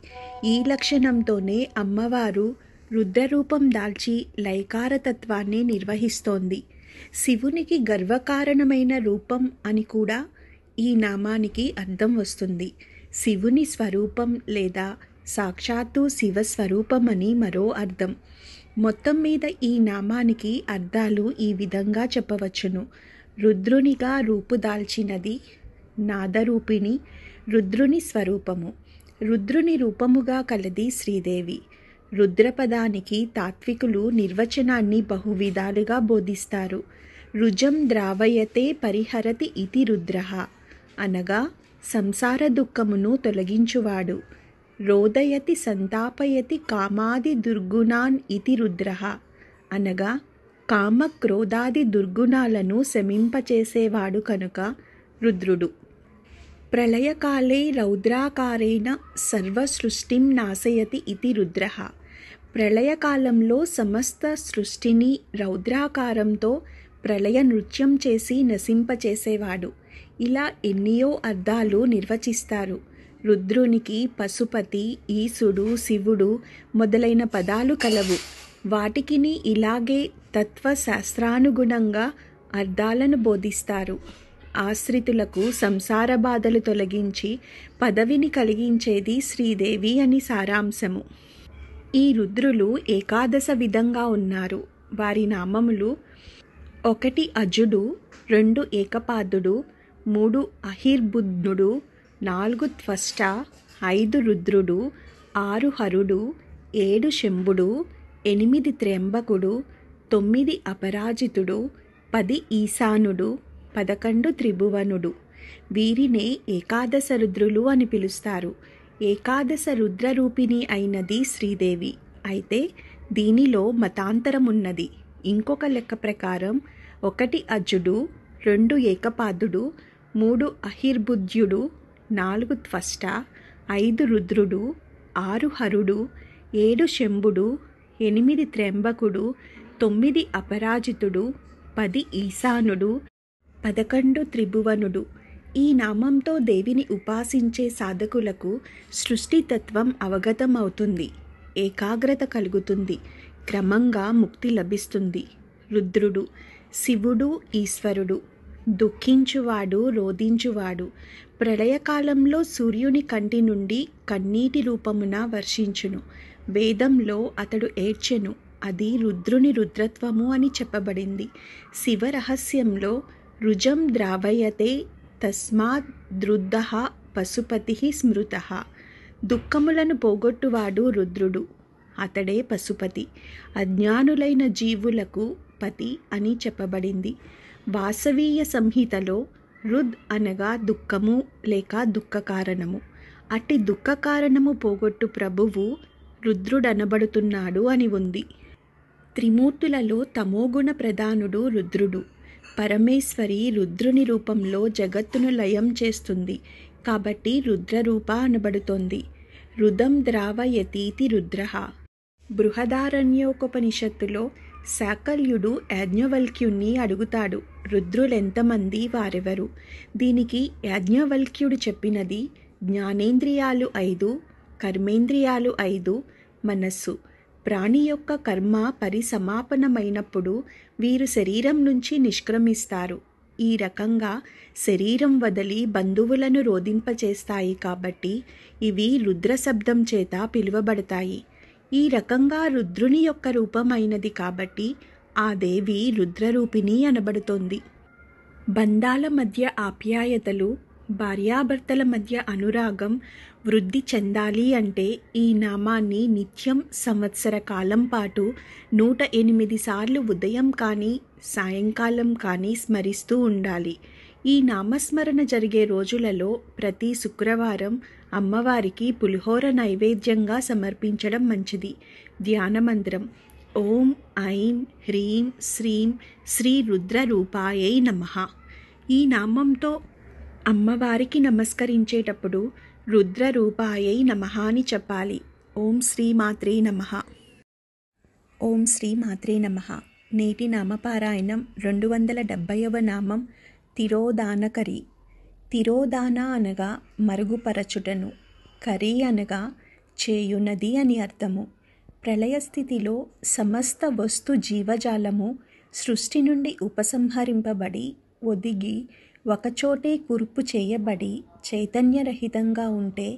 ఈ లక్షణంతోనే అమ్మవారు రుద్రరూపం దాల్చి లైకారతత్వాన్ని నిర్వహిస్తోంది. శివునికి గర్వకారణమైన రూపం అని కూడా ఈ నామానికి అర్థం వస్తుంది. శివుని స్వరూపం లేదా సాక్షాత్తు శివస్వరూపం అని మరో అర్థం. మొత్తం మీద ఈ నామానికి అర్థాలు ఈ విధంగా చెప్పవచ్చును. రుద్రునిగా రూపుదాల్చినది నాదరూపిణి రుద్రుని స్వరూపము. రుద్రుని రూపముగా కలది శ్రీదేవి. రుద్రపదానికి తాత్వికులు నిర్వచనాన్ని బహువిధాలుగా బోధిస్తారు. రుజం ద్రావయతే పరిహరతి ఇతి రుద్రః అనగా సంసార దుఃఖమును తొలగించువాడు. రోదయతి సంతాపయతి కామాది దుర్గుణాన్ ఇతి రుద్రః అనగా కామ క్రోధాది దుర్గుణాలను శమింపచేసేవాడు కనుక రుద్రుడు. ప్రళయకాలే రౌద్రాకారేణ సర్వసృష్టిం నాశయతి ఇతి రుద్రః. ప్రళయకాలంలో సమస్త సృష్టిని రౌద్రాకారంతో ప్రళయ నృత్యం చేసి నశింపచేసేవాడు. ఇలా ఎన్నియో అర్థాలు నిర్వచిస్తారు. రుద్రునికి పశుపతి, ఈశుడు, శివుడు మొదలైన పదాలు కలవు. వాటికిని ఇలాగే తత్వశాస్త్రానుగుణంగా అర్థాలను బోధిస్తారు. ఆశ్రితులకు సంసార బాధలు తొలగించి పదవిని కలిగించేది శ్రీదేవి అని సారాంశము. ఈ రుద్రులు ఏకాదశ విధంగా ఉన్నారు. వారి నామములు: 1 అజుడు, 2 ఏకపాదుడు, 3 అహిర్బుధ్నుడు, 4 త్వష్ట, 5 రుద్రుడు, 6 హరుడు, 7 శంభుడు, 8 త్ర్యంబకుడు, 9 అపరాజితుడు, 10 ఈశానుడు, 11 త్రిభువనుడు. వీరినే ఏకాదశ రుద్రులు అని పిలుస్తారు. ఏకాదశ రుద్రరూపిణి అయినది శ్రీదేవి. అయితే దీనిలో మతాంతరమున్నది. ఇంకొక లెక్క ప్రకారం 1 అజుడు, 2 ఏకపాదుడు, 3 అహిర్బుధ్యుడు, 4 త్వష్ట, 5 రుద్రుడు, 6 హరుడు, 7 శంభుడు, 8 త్ర్యంబకుడు, 9 అపరాజితుడు, 10 ఈశానుడు, 11 త్రిభువనుడు. ఈ నామంతో దేవిని ఉపాసించే సాధకులకు సృష్టితత్వం అవగతం అవుతుంది. ఏకాగ్రత కలుగుతుంది. క్రమంగా ముక్తి లభిస్తుంది. రుద్రుడు శివుడు, ఈశ్వరుడు. దుఃఖించువాడు, రోధించువాడు. ప్రళయకాలంలో సూర్యుని కంటి నుండి కన్నీటి రూపమున వర్షించును. వేదంలో అతడు ఏడ్చెను. అది రుద్రుని రుద్రత్వము అని చెప్పబడింది. శివరహస్యంలో రుజం ద్రావయతే తస్మాద్ రుద్ధః పశుపతి స్మృతః. దుఃఖములను పోగొట్టువాడు రుద్రుడు. అతడే పశుపతి. అజ్ఞానులైన జీవులకు పతి అని చెప్పబడింది. వాసవీయ సంహితలో రుద్ అనగా దుఃఖము లేక దుఃఖ కారణము. అట్టి దుఃఖ కారణము పోగొట్టు ప్రభువు రుద్రుడనబడుతున్నాడు అని ఉంది. త్రిమూర్తులలో తమోగుణ ప్రధానుడు రుద్రుడు. పరమేశ్వరి రుద్రుని రూపంలో జగత్తును లయం చేస్తుంది కాబట్టి రుద్రరూప అనబడుతోంది. రుదం ద్రావయతీతి రుద్రః. బృహదారణ్యోపనిషత్తులో శాకల్యుడు యాజ్ఞవల్క్యుణ్ణి అడుగుతాడు, రుద్రులెంతమంది, వారెవరు? దీనికి యాజ్ఞవల్క్యుడు చెప్పినది: జ్ఞానేంద్రియాలు 5, కర్మేంద్రియాలు 5, మనస్సు. ప్రాణి యొక్క కర్మ పరిసమాపనమైనప్పుడు వీరు శరీరం నుంచి నిష్క్రమిస్తారు. ఈ రకంగా శరీరం వదిలి బంధువులను రోధింపచేస్తాయి కాబట్టి ఇవి రుద్రశబ్దం చేత పిలువబడతాయి. ఈ రకంగా రుద్రుని యొక్క రూపమైనది కాబట్టి ఆ దేవి రుద్రరూపిణి అనబడుతోంది. బంధాల మధ్య ఆప్యాయతలు, భార్యాభర్తల మధ్య అనురాగం వృద్ధి చెందాలి అంటే ఈ నామాన్ని నిత్యం సంవత్సర కాలం పాటు 108 సార్లు ఉదయం కానీ సాయంకాలం కానీ స్మరిస్తూ ఉండాలి. ఈ నామస్మరణ జరిగే రోజులలో ప్రతి శుక్రవారం అమ్మవారికి పులిహోర నైవేద్యంగా సమర్పించడం మంచిది. ధ్యానమంత్రం: ఓం ఐం హ్రీం శ్రీం శ్రీ రుద్ర రూపాయై నమః. ఈ నామంతో అమ్మవారికి నమస్కరించేటప్పుడు రుద్ర రూపాయై నమః అని చెప్పాలి. ఓం శ్రీమాత్రే నమః. ఓం శ్రీమాత్రే నమః. నేటి నామపారాయణం 270వ నామం తిరోదానకరి. తిరోదాన అనగా మరుగుపరచుటను, కరి అనగా చేయునది అని అర్థము. ప్రళయస్థితిలో సమస్త వస్తు జీవజాలము సృష్టి నుండి ఉపసంహరింపబడి ఒదిగి ఒకచోటే కూర్పు చేయబడి చైతన్యరహితంగా ఉంటే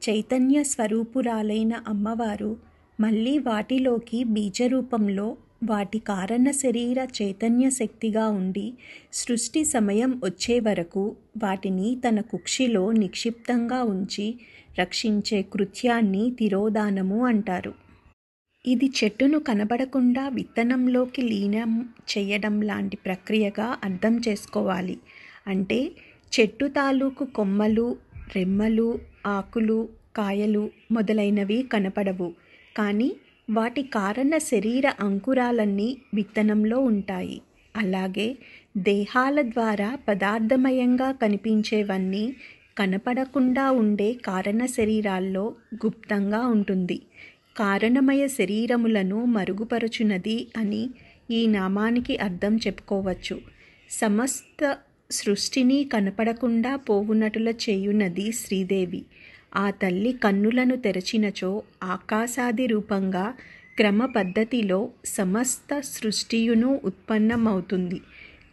చైతన్య స్వరూపురాలైన అమ్మవారు మళ్ళీ వాటిలోకి బీజరూపంలో వాటి కారణ శరీర చైతన్య శక్తిగా ఉండి సృష్టి సమయం వచ్చే వరకు వాటిని తన కుక్షిలో నిక్షిప్తంగా ఉంచి రక్షించే కృత్యాన్ని తిరోధానము అంటారు. ఇది చెట్టును కనబడకుండా విత్తనంలోకి లీనం చేయడం లాంటి ప్రక్రియగా అర్థం చేసుకోవాలి. అంటే చెట్టు తాలూకు కొమ్మలు, రెమ్మలు, ఆకులు, కాయలు మొదలైనవి కనపడవు, కానీ వాటి కారణ శరీర అంకురాలన్నీ విత్తనంలో ఉంటాయి. అలాగే దేహాల ద్వారా పదార్థమయంగా కనిపించేవన్నీ కనపడకుండా ఉండే కారణ శరీరాల్లో గుప్తంగా ఉంటుంది. కారణమయ శరీరములను మరుగుపరచునది అని ఈ నామానికి అర్థం చెప్పుకోవచ్చు. సమస్త సృష్టిని కనపడకుండా పోవునటుల చేయునది శ్రీదేవి. ఆ తల్లి కన్నులను తెరచినచో ఆకాశాది రూపంగా క్రమ పద్ధతిలో సమస్త సృష్టియును ఉత్పన్నమవుతుంది.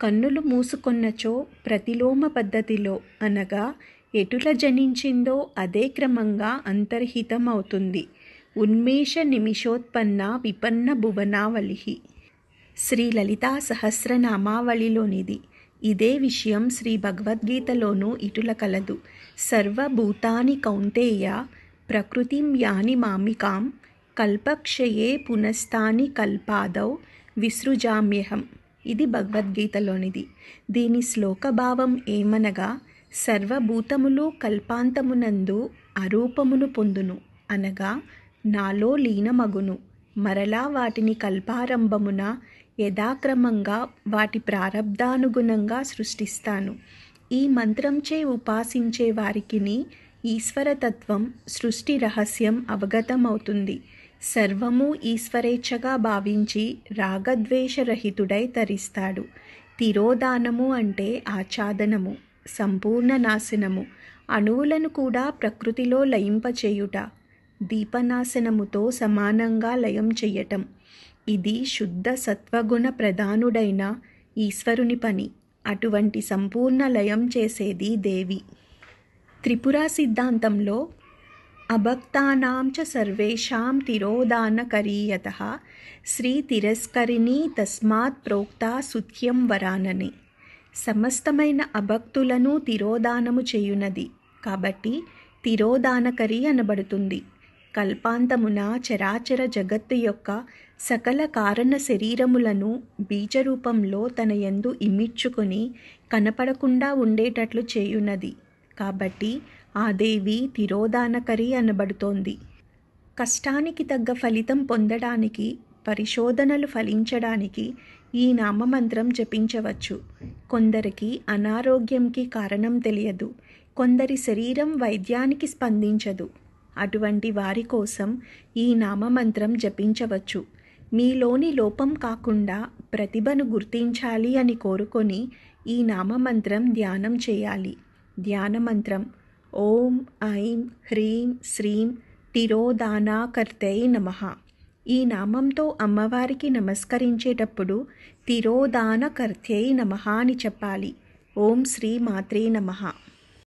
కన్నులు మూసుకొన్నచో ప్రతిలోమ పద్ధతిలో, అనగా ఎటుల జనించిందో అదే క్రమంగా అంతర్హితం అవుతుంది. ఉన్మేష నిమిషోత్పన్న విపన్న భువనావళి శ్రీ లలితా సహస్రనామావళిలోనిది. ఇదే విషయం శ్రీ భగవద్గీతలోనూ ఇటుల కలదు. సర్వభూతాని కౌంతేయ ప్రకృతిం యాని మామికాం కల్పక్షయే పునస్తాని కల్పాదౌ విసృజామ్యహం. ఇది భగవద్గీతలోనిది. దీని శ్లోకభావం ఏమనగా, సర్వభూతములు కల్పాంతమునందు అరూపమును పొందును, అనగా నాలో లీనమగును. మరలా వాటిని కల్పారంభమున యథాక్రమంగా వాటి ప్రారబ్ధానుగుణంగా సృష్టిస్తాను. ఈ మంత్రంచే ఉపాసించే వారికిని ఈశ్వరతత్వం, సృష్టి రహస్యం అవగతమవుతుంది. సర్వము ఈశ్వరేచ్ఛగా భావించి రాగద్వేషరహితుడై తరిస్తాడు. తిరోధానము అంటే ఆచ్ఛాదనము, సంపూర్ణ నాశనము, అణువులను కూడా ప్రకృతిలో లయింపచేయుట, దీపనాశనముతో సమానంగా లయం చెయ్యటం. ఇది శుద్ధ సత్వగుణ ప్రధానుడైన ఈశ్వరుని పని. అటువంటి సంపూర్ణ లయం చేసేది దేవి. త్రిపురా సిద్ధాంతంలో అభక్తానాం చ సర్వేషాం తిరోధానకరీయతః శ్రీ తిరస్కరిణీ తస్మాత్ ప్రోక్తా సుత్యం వరానని. సమస్తమైన అభక్తులను తిరోధానము చేయునది కాబట్టి తిరోధానకరి అనబడుతుంది. కల్పాంతమున చరాచర జగత్తు యొక్క సకల కారణ శరీరములను బీజరూపంలో తన యందు ఇమిడ్చుకొని కనపడకుండా ఉండేటట్లు చేయునది కాబట్టి ఆ దేవి తిరోధానకరి అనబడుతోంది. కష్టానికి తగ్గ ఫలితం పొందడానికి, పరిశోధనలు ఫలించడానికి ఈ నామమంత్రం జపించవచ్చు. కొందరికి అనారోగ్యంకి కారణం తెలియదు, కొందరి శరీరం వైద్యానికి స్పందించదు. అటువంటి వారి కోసం ఈ నామమంత్రం జపించవచ్చు. మీలోని లోపం కాకుండా ప్రతిభను గుర్తించాలి అని కోరుకొని ఈ నామమంత్రం ధ్యానం చేయాలి. ధ్యానమంత్రం ఓం ఐం హ్రీం శ్రీం తిరోధానాకర్తై నమః. ఈ నామంతో అమ్మవారికి నమస్కరించేటప్పుడు తిరోధానకర్తై నమః అని చెప్పాలి. ఓం శ్రీ మాత్రే నమః.